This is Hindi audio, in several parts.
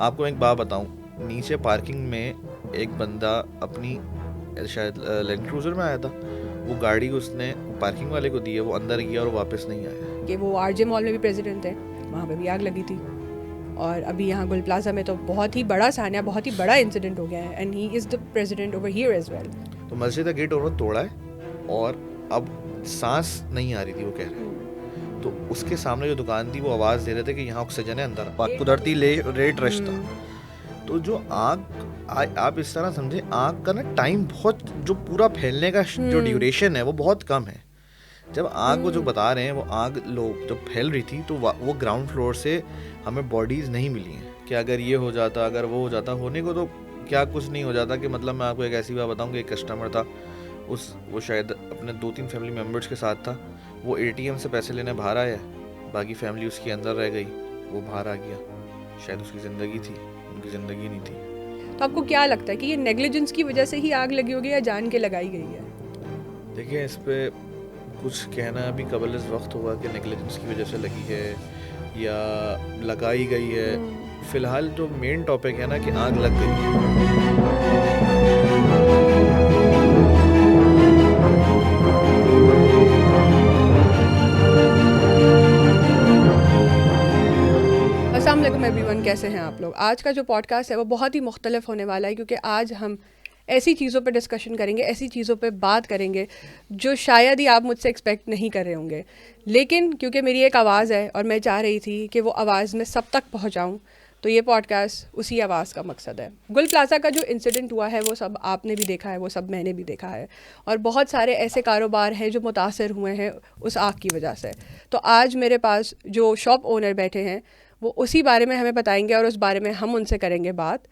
आपको एक बात बताऊं, नीचे पार्किंग में एक बंदा अपनी शायद लैंड क्रूजर में आया था, वो गाड़ी उसने पार्किंग वाले को दी है, वो अंदर गया और वापस नहीं आया। कि वो आरजे मॉल में भी प्रेसिडेंट थे, वहाँ पे भी आग लगी थी। और अभी यहाँ गुल प्लाजा में तो बहुत ही बड़ा सान्या, बहुत ही बड़ा इंसिडेंट हो गया है, and he is the president over here as well. तो मस्जिद का गेट उन्होंने तोड़ा है और अब सांस नहीं आ रही थी, वो कह रहे हैं। तो उसके सामने जो दुकान थी वो आवाज़ दे रहे थे कि यहाँ ऑक्सीजन है, अंदर कुदरती रेट रश था। तो जो आप इस तरह समझे, आग का ना टाइम बहुत, जो पूरा फैलने का जो ड्यूरेशन है वो बहुत कम है। जब आग वो जो बता रहे हैं, वो आग लोग जब फैल रही थी तो वो ग्राउंड फ्लोर से हमें बॉडीज नहीं मिली हैं कि अगर ये हो जाता, अगर वो हो जाता, होने को तो क्या कुछ नहीं हो जाता। कि मतलब मैं आपको एक ऐसी बात बताऊं कि एक कस्टमर था, वो शायद अपने 2-3 फैमिली मेम्बर्स के साथ था। वो एटीएम से पैसे लेने बाहर आया, बाकी फैमिली उसकी अंदर रह गई, वो बाहर आ गया। शायद उसकी ज़िंदगी थी, उनकी ज़िंदगी नहीं थी। तो आपको क्या लगता है कि ये नेग्लिजेंस की वजह से ही आग लगी होगी या जान के लगाई गई है? देखिए, इस पे कुछ कहना अभी कबल इस वक्त होगा कि नेग्लिजेंस की वजह से लगी है या लगाई गई है। फिलहाल जो मेन टॉपिक है ना कि आग लग गई है। अस्सलाम वालेकुम एवरीवन, कैसे हैं आप लोग? आज का जो पॉडकास्ट है वो बहुत ही मुख्तलिफ होने वाला है, क्योंकि आज हम ऐसी चीज़ों पर डिस्कशन करेंगे, ऐसी चीज़ों पर बात करेंगे जो शायद ही आप मुझसे एक्सपेक्ट नहीं कर रहे होंगे। लेकिन क्योंकि मेरी एक आवाज़ है और मैं चाह रही थी कि वो आवाज़ मैं सब तक पहुंचाऊं, तो ये पॉडकास्ट उसी आवाज़ का मकसद है। गुल प्लाजा का जो इंसिडेंट हुआ है वो सब आपने भी देखा है, वो सब मैंने भी देखा है, और बहुत सारे ऐसे कारोबार हैं जो मुतासर हुए हैं उस आग की वजह से। तो आज मेरे पास जो शॉप ओनर बैठे हैं वो उसी बारे में हमें बताएंगे और उस बारे में हम उनसे करेंगे बात।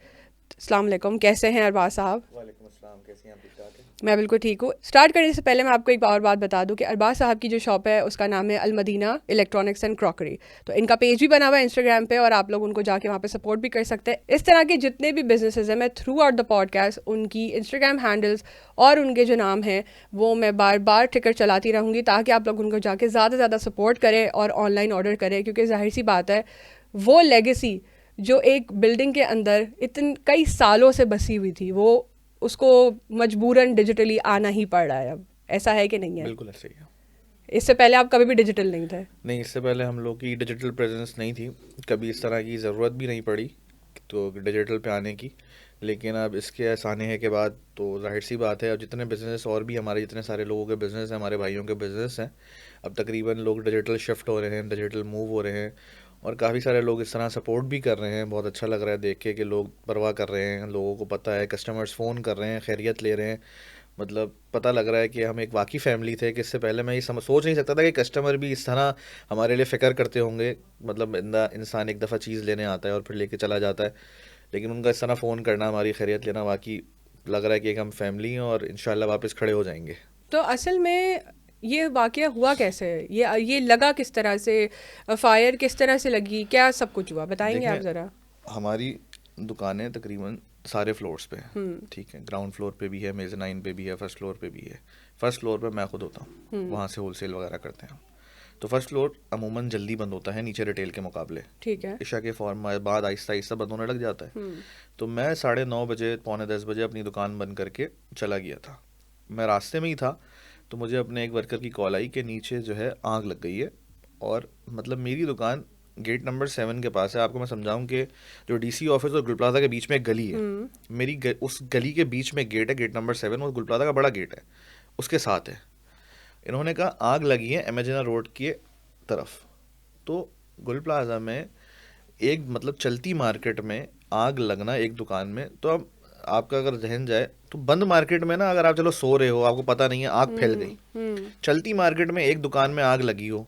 अस्सलाम वालेकुम, कैसे हैं अरबाज साहब? वालेकुम अस्सलाम, कैसी हैं आप? ठीक ठाक हैं? मैं बिल्कुल ठीक हूँ। स्टार्ट करने से पहले मैं आपको एक और बात बता दूं कि अरबाज साहब की जो शॉप है उसका नाम है अल-मदीना इलेक्ट्रॉनिक्स एंड क्रॉकरी। तो इनका पेज भी बना हुआ है इंस्टाग्राम पे और आप लोग उनको जाके वहाँ पे सपोर्ट भी कर सकते हैं। इस तरह के जितने भी बिजनेसेस हैं, मैं थ्रू आउट द पॉडकास्ट उनकी इंस्टाग्राम हैंडल्स और उनके जो नाम हैं वो मैं बार बार ट्रिगर चलाती रहूँगी, ताकि आप लोग उनको जाके ज़्यादा से ज़्यादा सपोर्ट करें और ऑनलाइन ऑर्डर करें। क्योंकि जाहिर सी बात है, वो लेगेसी जो एक बिल्डिंग के अंदर इतने कई सालों से बसी हुई थी, वो उसको मजबूरन डिजिटली आना ही पड़ रहा है। अब ऐसा है कि नहीं है? बिल्कुल ऐसे ही है। इससे पहले आप कभी भी डिजिटल नहीं थे? नहीं, इससे पहले हम लोग की डिजिटल प्रेजेंस नहीं थी, कभी इस तरह की ज़रूरत भी नहीं पड़ी तो डिजिटल पे आने की। लेकिन अब इसके ऐसा आने के बाद तो जाहिर सी बात है, अब जितने बिज़नेस और भी हमारे जितने सारे लोगों के बिज़नेस हैं, हमारे भाइयों के बिज़नेस हैं, अब तकरीबन लोग डिजिटल शिफ्ट हो रहे हैं, डिजिटल मूव हो रहे हैं। और काफ़ी सारे लोग इस तरह सपोर्ट भी कर रहे हैं। बहुत अच्छा लग रहा है देख के कि लोग परवाह कर रहे हैं, लोगों को पता है, कस्टमर्स फ़ोन कर रहे हैं, खैरियत ले रहे हैं। मतलब पता लग रहा है कि हम एक वाकई फैमिली थे, कि इससे पहले मैं ये सोच नहीं सकता था कि कस्टमर भी इस तरह हमारे लिए फ़िक्र करते होंगे। मतलब इंसान एक दफ़ा चीज़ लेने आता है और फिर लेके चला जाता है, लेकिन उनका इस तरह फ़ोन करना, हमारी खैरियत लेना, वाकई लग रहा है कि एक हम फैमिली हैं और इंशाल्लाह वापस खड़े हो जाएंगे। तो असल में ये वाकया हुआ कैसे? ये लगा किस तरह से? फायर किस तरह से लगी? क्या सब कुछ हुआ, बताएंगे आप देखें, ज़रा? हमारी दुकानें तकरीबन सारे फ्लोर्स पे हैं, ठीक है। ग्राउंड फ्लोर पे भी है, मेज़नाइन पे भी है, फर्स्ट फ्लोर पे भी है। फर्स्ट फ्लोर पे मैं खुद होता हूँ, वहाँ से होलसेल वगैरह करते हैं। तो फर्स्ट फ्लोर अमूमन जल्दी बंद होता है नीचे रिटेल के मुकाबले। ठीक है। इशा के फौरन बाद आहिस्ता आहिस्ता बंद होने लग जाता है। तो मैं 9:30 बजे, 9:45 बजे अपनी दुकान बंद करके चला गया था। मैं रास्ते में ही था तो मुझे अपने एक वर्कर की कॉल आई कि नीचे जो है आग लग गई है। और मतलब मेरी दुकान गेट नंबर 7 के पास है। आपको मैं समझाऊं कि जो डीसी ऑफिस और गुल प्लाजा के बीच में एक गली है, उस गली के बीच में गेट है, गेट नंबर 7, और गुल प्लाजा का बड़ा गेट है, उसके साथ है। इन्होंने कहा आग लगी है एमेजिना रोड की तरफ। तो गुल प्लाजा में एक मतलब चलती मार्केट में आग लगना एक दुकान में, तो अब आपका अगर जहन जाए तो बंद मार्केट में ना, अगर आप चलो सो रहे हो, आपको पता नहीं है, आग फैल गई। चलती मार्केट में एक दुकान में आग लगी हो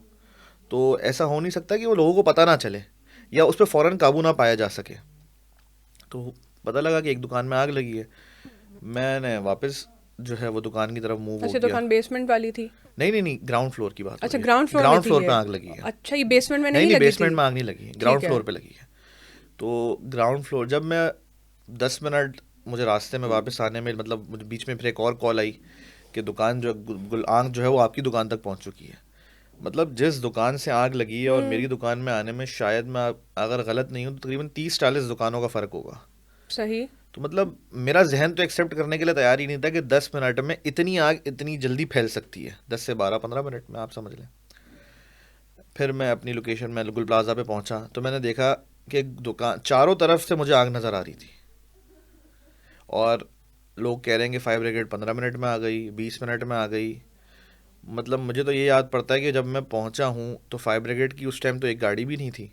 तो ऐसा हो नहीं सकता कि वो लोगों को पता ना चले या उस पर फ़ौरन काबू ना पाया जा सके। तो पता लगा कि एक दुकान में आग लगी है। मैंने वापस जो है वो दुकान की तरफ मूव हो अच्छा, गया। दुकान बेसमेंट वाली थी? नहीं नहीं नहीं, ग्राउंड फ्लोर की बात हो अच्छा, रही है। ग्राउंड फ्लोर में ग्राउंड थी फ्लोर ये? पे आग लगी है। अच्छा, ये बेसमेंट में नहीं नहीं नहीं, लगी थी? बेसमेंट में आग नहीं लगी, ग्राउंड ठीक है। फ्लोर पे लगी है। तो ग्राउंड फ्लोर, जब मैं 10 मिनट मुझे रास्ते में वापस आने में, मतलब मुझे बीच में फिर एक और कॉल आई कि दुकान जो आग जो है वो आपकी दुकान तक पहुंच चुकी है। मतलब जिस दुकान से आग लगी है और मेरी दुकान में आने में शायद मैं अगर गलत नहीं हूँ तो तकरीबन 30-40 दुकानों का फ़र्क होगा। सही। तो मतलब मेरा जहन तो एक्सेप्ट करने के लिए तैयार ही नहीं था कि 10 मिनट में इतनी आग इतनी जल्दी फैल सकती है, 10 से 12-15 मिनट में, आप समझ लें। फिर मैं अपनी लोकेशन में गुल प्लाजा पे पहुंचा तो मैंने देखा कि दुकान चारों तरफ से मुझे आग नज़र आ रही थी और लोग कह रहे हैं कि फायर ब्रिगेड 15 मिनट में आ गई, 20 मिनट में आ गई। मतलब मुझे तो ये याद पड़ता है कि जब मैं पहुंचा हूँ तो फायर ब्रिगेड की उस टाइम तो एक गाड़ी भी नहीं थी।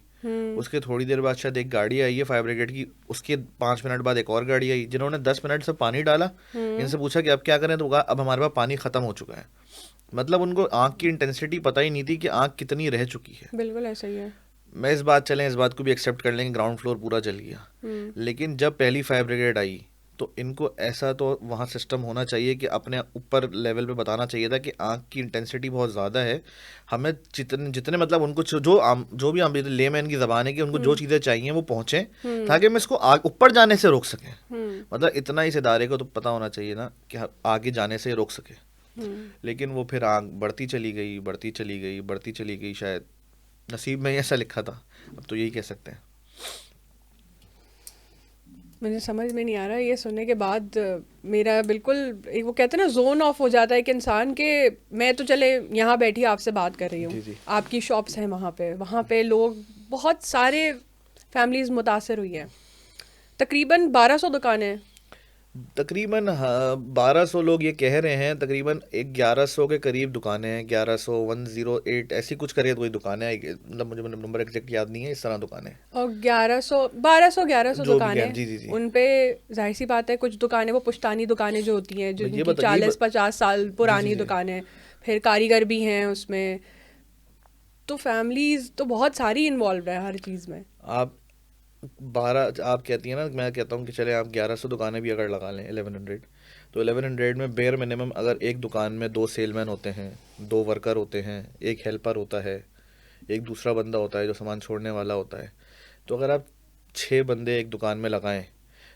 उसके थोड़ी देर बाद शायद एक गाड़ी आई है फायर ब्रिगेड की, उसके 5 मिनट बाद एक और गाड़ी आई जिन्होंने 10 मिनट से पानी डाला। इनसे पूछा कि अब क्या करें तो कहा अब हमारे पास पानी ख़त्म हो चुका है। मतलब उनको आग की इंटेंसिटी पता ही नहीं थी कि आग कितनी रह चुकी है। बिल्कुल ऐसा ही है। मैं इस बात को भी एक्सेप्ट कर लेंगे, ग्राउंड फ्लोर पूरा जल गया। लेकिन जब पहली फायर ब्रिगेड आई तो इनको ऐसा तो वहाँ सिस्टम होना चाहिए कि अपने ऊपर लेवल पे बताना चाहिए था कि आग की इंटेंसिटी बहुत ज़्यादा है, हमें जितने जितने मतलब उनको जो भी हम लेमैन की ज़बान है कि उनको जो चीज़ें चाहिए वो पहुँचें ताकि हम इसको आग ऊपर जाने से रोक सकें। मतलब इतना इस इदारे को तो पता होना चाहिए ना कि आगे जाने से रोक सके। लेकिन वो फिर आग बढ़ती चली गई, बढ़ती चली गई, बढ़ती चली गई। शायद नसीब में ऐसा लिखा था, अब तो यही कह सकते हैं। मुझे समझ में नहीं आ रहा ये सुनने के बाद। मेरा बिल्कुल वो कहते हैं ना जोन ऑफ हो जाता है कि इंसान के। मैं तो चले यहाँ बैठी आपसे बात कर रही हूँ, आपकी शॉप्स हैं वहाँ पे लोग बहुत सारे फैमिलीज मुतासर हुई हैं। तकरीबन 1200 दुकानें, तकरीबन 1200 लोग ये कह रहे हैं, तकरीबन 1100 के करीब दुकानें हैं। 1100 108 ऐसी कुछ करिए कोई दुकानें, मतलब मुझे नंबर एग्जैक्ट याद नहीं है, इस तरह दुकानें और 1100 जो भी हैं। दुकानें। जी जी जी। उन पे जाहिर सी बात है कुछ दुकानें वो पुश्तानी दुकानें जो होती हैं ये जिनकी बता 40-50 साल जी जी पुरानी जी। दुकानें, फिर कारीगर भी हैं उसमें। तो फैमिलीज तो बहुत सारी इन्वॉल्व है हर चीज़ में। आप 12 आप कहती हैं ना, मैं कहता हूँ कि चले आप 1100 दुकानें भी अगर लगा लें 1100, तो 1100 में बेयर मिनिमम अगर एक दुकान में 2 सेलमैन होते हैं, 2 वर्कर होते हैं, एक हेल्पर होता है, एक दूसरा बंदा होता है जो सामान छोड़ने वाला होता है, तो अगर आप 6 बंदे एक दुकान में लगाएं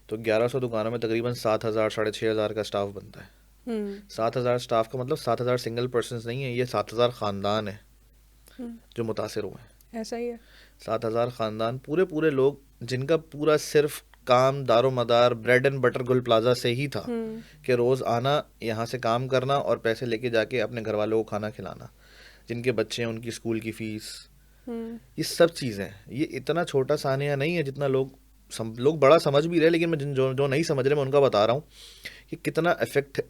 तो 1100 दुकानों में तकरीबन 7000 6500 का स्टाफ बनता है। 7000 स्टाफ का मतलब 7000 सिंगल पर्सन नहीं है, ये 7000 ख़ानदान है जो मुतासर हुए हैं। ऐसा ही है। 7000 ख़ानदान, पूरे पूरे लोग जिनका पूरा सिर्फ काम दारो मदार ब्रेड एंड बटर गुल प्लाजा से ही था कि रोज़ आना, यहाँ से काम करना और पैसे लेके जाके अपने घर वालों को खाना खिलाना, जिनके बच्चे हैं उनकी स्कूल की फ़ीस, ये सब चीज़ें। ये इतना छोटा सानिया नहीं है जितना लोग बड़ा समझ भी रहे, लेकिन मैं जो नहीं समझ रहे मैं उनका बता रहा हूँ कि कितना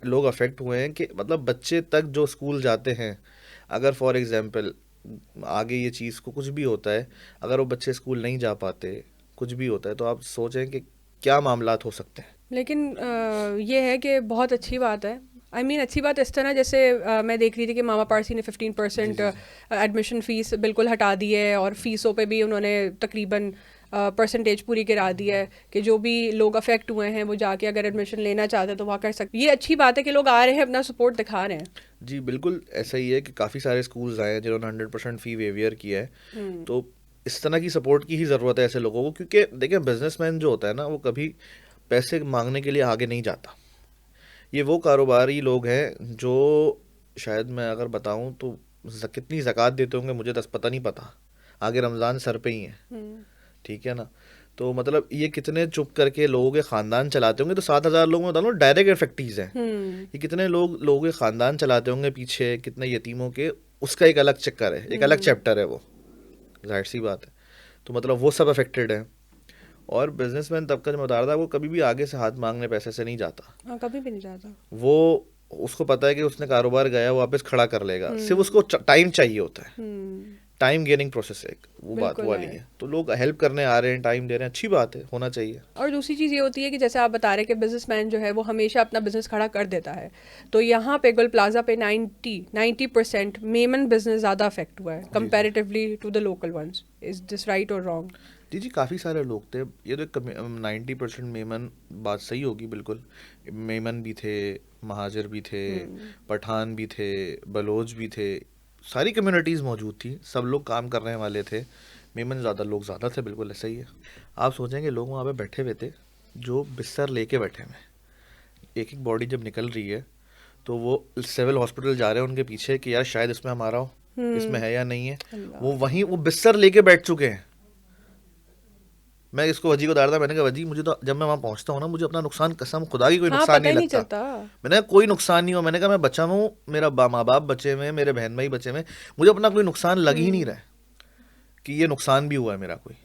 लोग अफेक्ट हुए हैं। कि मतलब बच्चे तक जो स्कूल जाते हैं, अगर फॉर एग्जांपल आगे ये चीज़ को कुछ भी होता है, अगर वो बच्चे स्कूल नहीं जा पाते, कुछ भी होता है, तो आप सोचें कि क्या मामलात हो सकते हैं। लेकिन ये है कि बहुत अच्छी बात है। अच्छी बात इस तरह जैसे मैं देख रही थी कि मामा पारसी ने 15% एडमिशन फ़ीस बिल्कुल हटा दी है और फ़ीसों पे भी उन्होंने तकरीबन परसेंटेज पूरी गिरा दी है कि जो भी लोग अफेक्ट हुए हैं वो जाके अगर एडमिशन लेना चाहते हैं तो वहाँ कर सकते। ये अच्छी बात है कि लोग आ रहे हैं, अपना सपोर्ट दिखा रहे हैं। जी बिल्कुल ऐसा ही है कि काफ़ी सारे स्कूल्स आए हैं जिन्होंने 100% फ़ी वेवियर किया है। तो इस तरह की सपोर्ट की ही ज़रूरत है ऐसे लोगों को, क्योंकि देखिए बिजनेसमैन जो होता है ना वो कभी पैसे मांगने के लिए आगे नहीं जाता। ये वो कारोबारी लोग हैं जो, शायद मैं अगर बताऊं तो कितनी ज़कात देते होंगे मुझे पता नहीं पता, आगे रमज़ान सर पे ही है, ठीक है ना। तो मतलब ये कितने चुप करके लोगों के ख़ानदान चलाते होंगे। तो 7000 लोग में बता लो डायरेक्ट इफेक्टीज हैं। ये कितने लोगों के ख़ानदान चलाते होंगे पीछे, कितने यतीमों के, उसका एक अलग चक्कर है, एक अलग चैप्टर है वो, जाहिर सी बात है। तो मतलब वो सब अफेक्टेड हैं। और बिजनेसमैन तबका जो बता रहा था वो कभी भी आगे से हाथ मांगने पैसे से नहीं जाता। कभी भी नहीं जाता। वो उसको पता है कि उसने कारोबार गया वो वापस खड़ा कर लेगा, सिर्फ उसको टाइम चाहिए होता है। टाइम गेनिंग प्रोसेस है वो बात वाली है। तो लोग हेल्प करने आ रहे हैं, टाइम दे रहे हैं, अच्छी बात है, होना चाहिए। और दूसरी चीज़ ये होती है कि जैसे आप बता रहे हैं कि बिजनेसमैन जो है वो हमेशा अपना बिजनेस खड़ा कर देता है। तो यहाँ पे गुल प्लाजा पे 90% मेमन बिजनेस ज़्यादा अफेक्ट हुआ है comparatively to the local ones. Is this right और रॉन्ग? जी काफ़ी सारे लोग थे। ये तो 90% मेमन बात सही होगी बिल्कुल। मेमन भी थे, महाजर भी थे, पठान भी थे, बलोच भी थे, सारी कम्युनिटीज़ मौजूद थी, सब लोग काम करने वाले थे। मेमन लोग ज़्यादा थे, बिल्कुल ऐसा ही है। आप सोचेंगे लोग वहाँ पे बैठे हुए थे जो बिस्तर लेके बैठे हुए, एक एक बॉडी जब निकल रही है तो वो सिविल हॉस्पिटल जा रहे हैं उनके पीछे कि यार शायद इसमें हम आ रहा हो, इसमें है या नहीं है। अल्लाह। वो वहीं वो बिस्तर लेके बैठ चुके हैं। मैं इसको वजी को डाल रहा, मैंने कहा वजी मुझे तो जब मैं वहाँ पहुँचता हूँ ना, मुझे अपना नुकसान, कसम खुदा की कोई हाँ, नुकसान पता नहीं ही नहीं लगता। चलता। मैंने कहा कोई नुकसान नहीं हुआ, मैंने कहा मैं बचा हूँ, मेरा माँ बाप बचे हुए, मेरे बहन भाई बचे हुए, मुझे अपना कोई नुकसान लग ही नहीं रहा है कि ये नुकसान भी हुआ है मेरा कोई।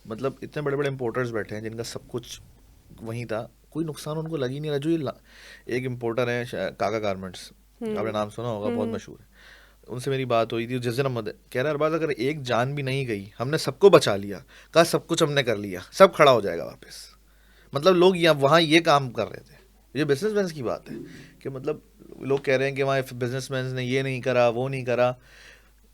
मतलब इतने बड़े बड़े इम्पोर्टर्स बैठे हैं जिनका सब कुछ वहीं था, कोई नुकसान उनको लग ही नहीं रहा। जो ये एक इम्पोर्टर है काका गारमेंट्स, आपने नाम सुना होगा, बहुत मशहूर है। उनसे मेरी बात हुई थी जिस दिन, हम कह रहा है अरबाज अगर एक जान भी नहीं गई, हमने सबको बचा लिया, कहा सब कुछ हमने कर लिया, सब खड़ा हो जाएगा वापस। मतलब लोग यहाँ वहाँ ये काम कर रहे थे। ये बिजनेसमैन की बात है कि मतलब लोग कह रहे हैं कि वहाँ बिजनेसमैन ने ये नहीं करा, वो नहीं करा।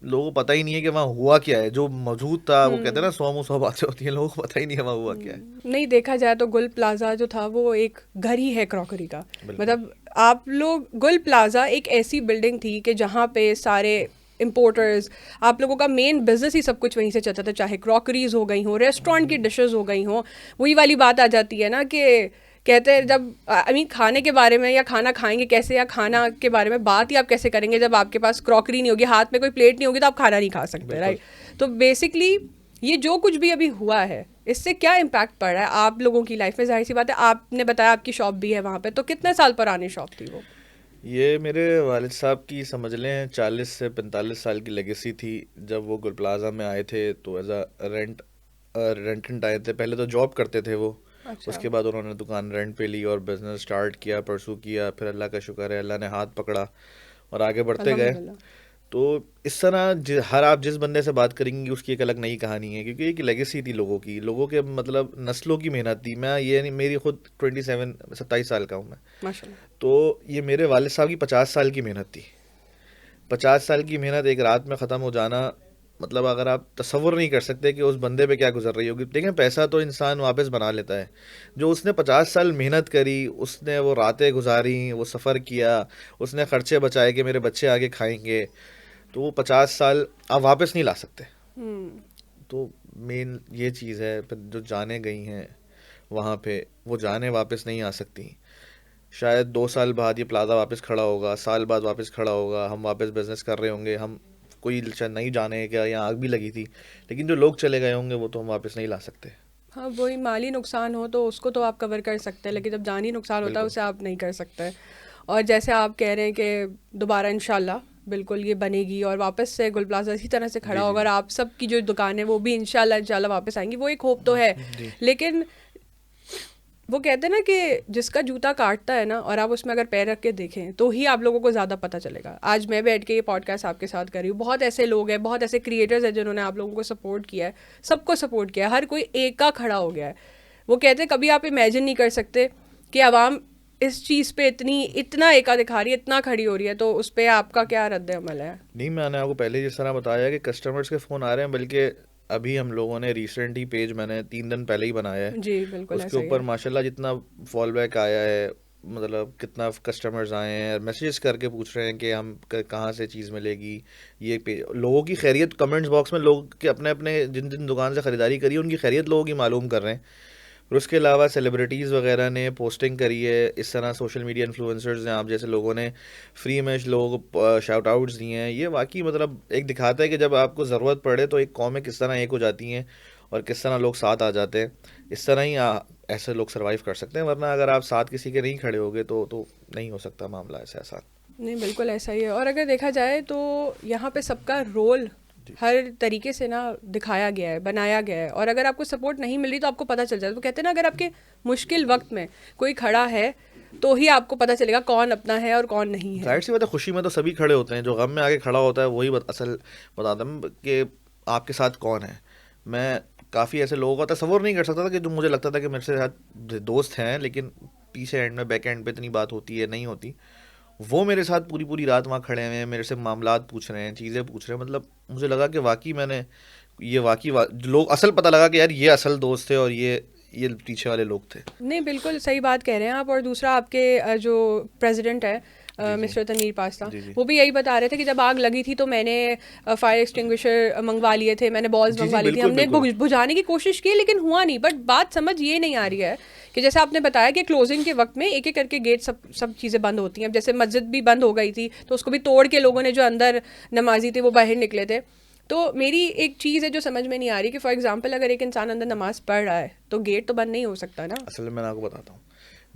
लोगों को पता ही नहीं है कि वहाँ हुआ क्या है। जो मौजूद था वो कहते हैं ना 100 मुँह 100 बातें होती हैं, लोगों को पता ही नहीं है वहाँ हुआ क्या है। नहीं, देखा जाए तो गुल प्लाजा जो था वो एक घर ही है क्रॉकरी का। मतलब आप लोग, गुल प्लाजा एक ऐसी बिल्डिंग थी कि जहाँ पे सारे इम्पोर्टर्स, आप लोगों का मेन बिजनेस ही सब कुछ वहीं से चलता था, चाहे क्रॉकरीज हो गई हो, रेस्टोरेंट की डिशेस हो गई हो। वही वाली बात आ जाती है ना कि कहते हैं जब आई मीन खाने के बारे में या खाना खाएंगे कैसे या खाना के बारे में बात ही आप कैसे करेंगे जब आपके पास क्रॉकरी नहीं होगी, हाथ में कोई प्लेट नहीं होगी, तो आप खाना नहीं खा सकते, राइट। तो बेसिकली ये जो कुछ भी अभी हुआ है, इससे क्या इम्पैक्ट पड़ रहा है आप लोगों की लाइफ में? जाहिर सी बात है, आपने बताया आपकी शॉप भी है वहाँ पे, तो कितने साल पुरानी शॉप थी वो? ये मेरे वालिद साहब की समझ लें 40 से 45 साल की लेगेसी थी। जब वो गुल प्लाजा में आए थे तो एज अ रेंटेंट आए थे। पहले तो जॉब करते थे वो, अच्छा। उसके बाद उन्होंने दुकान रेंट पे ली और बिजनेस स्टार्ट किया, परसू किया। फिर अल्लाह का शुक्र है, अल्लाह ने हाथ पकड़ा और आगे बढ़ते गए। अल्हम्दुलिल्लाह। तो इस तरह हर आप जिस बंदे से बात करेंगे उसकी एक अलग नई कहानी है, क्योंकि एक लेगेसी थी लोगों की, लोगों के मतलब नस्लों की मेहनत थी। मैं ये नहीं, मेरी खुद 27 साल का हूँ मैं, माशाल्लाह। तो ये मेरे वालिद साहब की 50 साल की मेहनत थी। 50 साल की मेहनत एक रात में ख़त्म हो जाना, मतलब अगर आप तसव्वुर नहीं कर सकते कि उस बंदे पे क्या गुजर रही होगी। देखें, पैसा तो इंसान वापस बना लेता है। जो उसने 50 साल मेहनत करी, उसने वो रातें गुजारी, वो सफ़र किया, उसने ख़र्चे बचाए कि मेरे बच्चे आगे खाएंगे, तो वो 50 साल आप वापस नहीं ला सकते। तो मेन ये चीज़ है। फिर जो जाने गई हैं वहाँ पे, वो जाने वापस नहीं आ सकती। शायद 2 साल बाद ये प्लाजा वापस खड़ा होगा, साल बाद वापस खड़ा होगा, हम वापस बिजनेस कर रहे होंगे, हम कोई शायद नहीं जाने क्या यहाँ आग भी लगी थी, लेकिन जो लोग चले गए होंगे वो तो हम वापस नहीं ला सकते। हाँ, वही माली नुकसान हो तो उसको तो आप कवर कर सकते हैं, लेकिन जब जानी नुकसान होता है बिल्कुल। उसे आप नहीं कर सकते। और जैसे आप कह रहे हैं कि दोबारा इंशाल्लाह बिल्कुल ये बनेगी और वापस से गुल प्लाजा इसी तरह से खड़ा जी जी होगा और जी आप सब की जो दुकान है वो भी इंशाल्लाह इंशाल्लाह वापस आएंगी, वो एक होप तो है। जी। लेकिन वो कहते हैं ना कि जिसका जूता काटता है ना, और आप उसमें अगर पैर रख के देखें तो ही आप लोगों को ज़्यादा पता चलेगा। आज मैं बैठ के ये पॉडकास्ट आपके साथ कर रही हूँ, बहुत ऐसे लोग हैं, बहुत ऐसे क्रिएटर्स हैं जिन्होंने आप लोगों को सपोर्ट किया है, सबको सपोर्ट किया है, हर कोई एक का खड़ा हो गया है। वो कहते हैं कभी आप इमेजिन नहीं कर सकते कि आवाम इस चीज़ पे इतना एका दिखा रही है, इतना खड़ी हो रही है, तो उस पर आपका क्या रद्द अमल है? नहीं, मैंने आपको पहले जिस तरह बताया कि कस्टमर्स के फ़ोन आ रहे हैं, बल्कि अभी हम लोगों ने रिसेंट ही पेज मैंने 3 दिन पहले ही बनाया है, जी बिल्कुल उसके ऐसा ही ऊपर है। माशाल्लाह जितना फॉलोबैक आया है, मतलब कितना कस्टमर्स आए हैं, मैसेजेस करके पूछ रहे हैं कि हम कहाँ से चीज़ मिलेगी। ये लोगों की खैरियत कमेंट्स बॉक्स में लोग के अपने अपने जिन जिन दुकान से ख़रीदारी करी है उनकी खैरियत लोगों की मालूम कर रहे हैं। फिर उसके अलावा सेलिब्रिटीज़ वगैरह ने पोस्टिंग करी है, इस तरह सोशल मीडिया इन्फ्लुएंसर्स हैं आप जैसे लोगों ने फ्री में लोगों को शाउट आउट्स दिए हैं। ये वाकई मतलब एक दिखाता है कि जब आपको ज़रूरत पड़े तो एक कौमें किस तरह एक हो जाती हैं और किस तरह लोग साथ आ जाते हैं। इस तरह ही ऐसे लोग सर्वाइव कर सकते हैं, वरना अगर आप साथ किसी के नहीं खड़े होगे तो नहीं हो सकता मामला ऐसे आसान। नहीं बिल्कुल ऐसा ही है। और अगर देखा जाए तो यहाँ पे सबका रोल जी हर तरीके से ना दिखाया गया है, बनाया गया है, और अगर आपको सपोर्ट नहीं मिल रही तो आपको पता चल जाता है। वो कहते हैं ना, अगर आपके मुश्किल वक्त में कोई खड़ा है तो ही आपको पता चलेगा कौन अपना है और कौन नहीं है। जाहिर सी बात है, खुशी में तो सभी खड़े होते हैं, जो गम में आगे खड़ा होता है वही असल बताता है कि आपके साथ कौन है। मैं काफ़ी ऐसे लोगों का तसव्वुर नहीं कर सकता था कि जो मुझे लगता था कि मेरे से साथ दोस्त हैं, लेकिन पीछे एंड में बैक एंड पे इतनी बात होती है नहीं होती। वो मेरे साथ पूरी पूरी रात वहाँ खड़े हुए हैं, मेरे से मामलात पूछ रहे हैं, चीज़ें पूछ रहे हैं। मतलब मुझे लगा कि वाकई मैंने ये लोग असल पता लगा कि यार ये असल दोस्त थे और ये पीछे वाले लोग थे। नहीं बिल्कुल सही बात कह रहे हैं आप। और दूसरा आपके जो प्रेसिडेंट है मिस्टर तनवीर पास्ता, वो भी यही बता रहे थे कि जब आग लगी थी तो मैंने फायर एक्सटिंग्विशर मंगवा लिए थे, मैंने बॉल्स मंगवा ली थी, हमने बुझाने की कोशिश की लेकिन हुआ नहीं। बट बात समझ ये नहीं आ रही है कि जैसे आपने बताया कि क्लोजिंग के वक्त में एक एक करके गेट सब चीज़ें बंद होती हैं। जैसे मस्जिद भी बंद हो गई थी तो उसको भी तोड़ के लोगों ने, जो अंदर नमाजी थे वो बाहर निकले थे। तो मेरी एक चीज़ है जो समझ में नहीं आ रही कि फॉर एग्जांपल अगर एक इंसान अंदर नमाज पढ़ रहा है तो गेट तो बंद नहीं हो सकता ना। असल में मैं आपको बताता हूँ,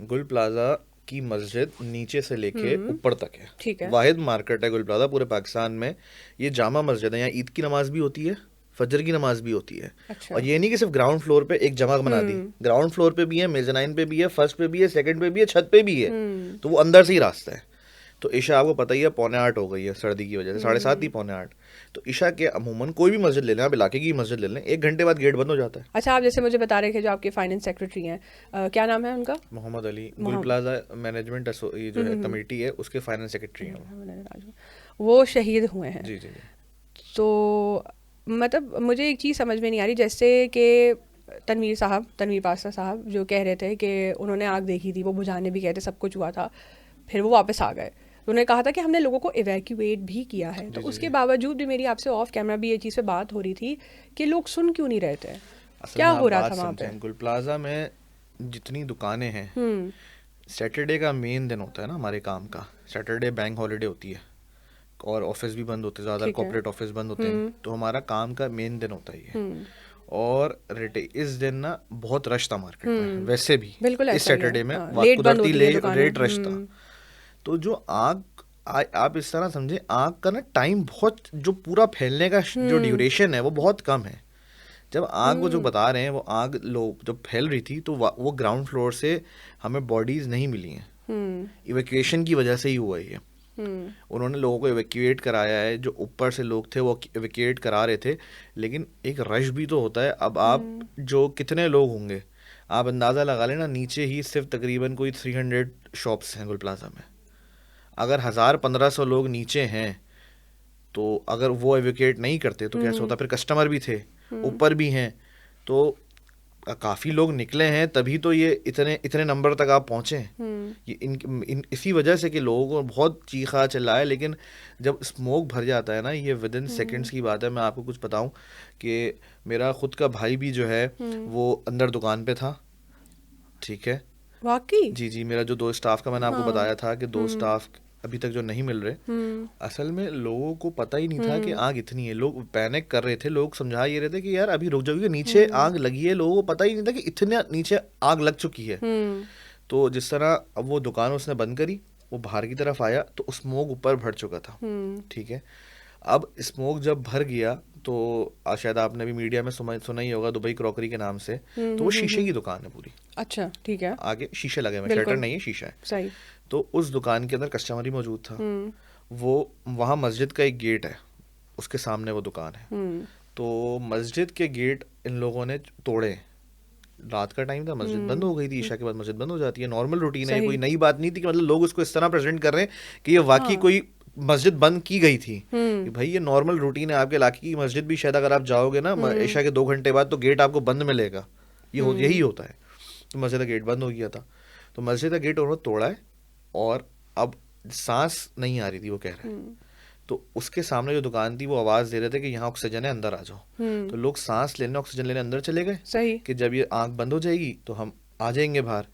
गुल प्लाजा की मस्जिद नीचे से लेके ऊपर तक है, ठीक है, वाहिद मार्केट है गुल प्लाजा पूरे पाकिस्तान में। ये जामा मस्जिद है, यहाँ ईद की नमाज भी होती है, फजर की नमाज भी होती है। अच्छा। और ये नहीं कि सिर्फ ग्राउंड फ्लोर पे एक जगह बना दी, ग्राउंड फ्लोर पे भी है, मेजनाइन पे भी है, फर्स्ट पे भी है, सेकंड पे भी है, छत पे भी है। तो वो अंदर से ही रास्ता है। तो ईशा आपको पता ही है 7:45 हो गई है सर्दी की वजह से, 7:30 ही 7:45। तो ईशा के अमूमन कोई भी मस्जिद ले लें, आप इलाके की मस्जिद ले लें, 1 घंटे बाद गेट बंद हो जाता है। अच्छा, आप जैसे मुझे बता रहे थे जो आपके फाइनेंस सेक्रेटरी हैं, क्या नाम है उनका? मोहम्मद अली, गुल प्लाजा मैनेजमेंट ये जो है कमेटी है उसके फाइनेंस सेक्रेटरी हैं वो शहीद हुए हैं। जी जी। तो मतलब मुझे एक चीज़ समझ में नहीं आ रही, जैसे कि तनवीर पास्ता साहब जो कह रहे थे कि उन्होंने आग देखी थी, वो बुझाने भी गए थे, सब कुछ हुआ था, फिर वो वापस आ गए। उन्होंने कहा था कि हमने लोगों को इवैक्यूएट भी किया है। तो उसके बावजूद भी मेरी आपसे ऑफ कैमरा भी ये चीज़ पे बात हो रही थी कि लोग सुन क्यों नहीं रहे थे, क्या हो रहा था वहाँ पे? गुल प्लाजा में जितनी दुकानें हैं, सैटरडे का मेन दिन होता है ना हमारे काम का, सैटरडे बैंक हॉलीडे होती है और ऑफिस भी बंद होते हैं, ज़्यादा कॉर्पोरेट ऑफिस बंद होते हैं, तो हमारा काम का मेन दिन होता ही है। और इस दिन ना बहुत रश था मार्केट में, वैसे भी इस सैटरडे में कुदरती लेट रश था। तो जो आप इस तरह समझे, आग का ना टाइम बहुत, जो पूरा फैलने का जो ड्यूरेशन है वो बहुत कम है। जब आग वो जो बता रहे हैं, वो आग लोग जब फैल रही थी तो वो ग्राउंड फ्लोर से हमें बॉडीज नहीं मिली हैं, इवैक्यूएशन की वजह से ही हुआ है। उन्होंने लोगों को इवैक्यूएट कराया है, जो ऊपर से लोग थे वो इवैक्यूएट करा रहे थे, लेकिन एक रश भी तो होता है। अब आप जो कितने लोग होंगे आप अंदाज़ा लगा लेना, नीचे ही सिर्फ तकरीबन कोई 300 शॉप्स हैं गुल प्लाजा में। अगर 1000-1500 लोग नीचे हैं तो अगर वो एविकेट नहीं करते तो कैसे होता? फिर कस्टमर भी थे, ऊपर भी हैं, तो काफ़ी लोग निकले हैं, तभी तो ये इतने नंबर तक आप पहुँचे। ये इसी वजह से कि लोगों को बहुत चीखा चिल्लाया, लेकिन जब स्मोक भर जाता है ना, ये विद इन सेकेंड्स की बात है। मैं आपको कुछ बताऊं कि मेरा खुद का भाई भी जो है वो अंदर दुकान पे था, ठीक है, वाकई? जी जी। मेरा जो 2 स्टाफ का मैंने आपको बताया था कि 2 स्टाफ अभी तक जो नहीं मिल रहे, असल में लोगों को पता ही नहीं था कि आग इतनी है। लोग पैनिक कर रहे थे, लोग समझा ये रहे थे कि यार अभी रुक जाओ, नीचे आग लगी है। लोगों को पता ही नहीं था कि इतने नीचे आग लग चुकी है। तो जिस तरह अब वो दुकान उसने बंद करी, वो बाहर की तरफ आया तो स्मोक ऊपर भर चुका था, ठीक है। अब स्मोक जब भर गया तो शायद आपने भी मीडिया में सुना ही होगा, दुबई क्रॉकरी के नाम से, तो वो शीशे की दुकान है पूरी। अच्छा, ठीक है, आगे शीशे लगे हुए, शटर नहीं है, शीशा है, सही। तो उस दुकान के अंदर कस्टमर ही मौजूद था। वो वहाँ मस्जिद का एक गेट है, उसके सामने वो दुकान है। तो मस्जिद के गेट इन लोगों ने तोड़े। रात का टाइम था, मस्जिद बंद हो गई थी, ईशा के बाद मस्जिद बंद हो जाती है, नॉर्मल रूटीन है, कोई नई बात नहीं थी कि मतलब लोग उसको इस तरह प्रेजेंट कर रहे हैं कि ये वाकई कोई मस्जिद बंद की गई थी। कि भाई ये नॉर्मल रूटीन है आपके इलाके की मस्जिद भी। शायद अगर आप जाओगे ना ईशा के 2 घंटे बाद तो गेट आपको बंद मिलेगा, यही होता है। तो मस्जिद का गेट बंद हो गया था, तो मस्जिद का गेट उन्होंने तोड़ा है और अब सांस नहीं आ रही थी, वो कह रहे हैं। तो उसके सामने जो दुकान थी वो आवाज दे रहे थे कि यहाँ ऑक्सीजन है, अंदर आ जाओ। तो लोग सांस लेने, ऑक्सीजन लेने अंदर चले गए, सही, कि जब ये आँख बंद हो जाएगी तो हम आ जाएंगे बाहर।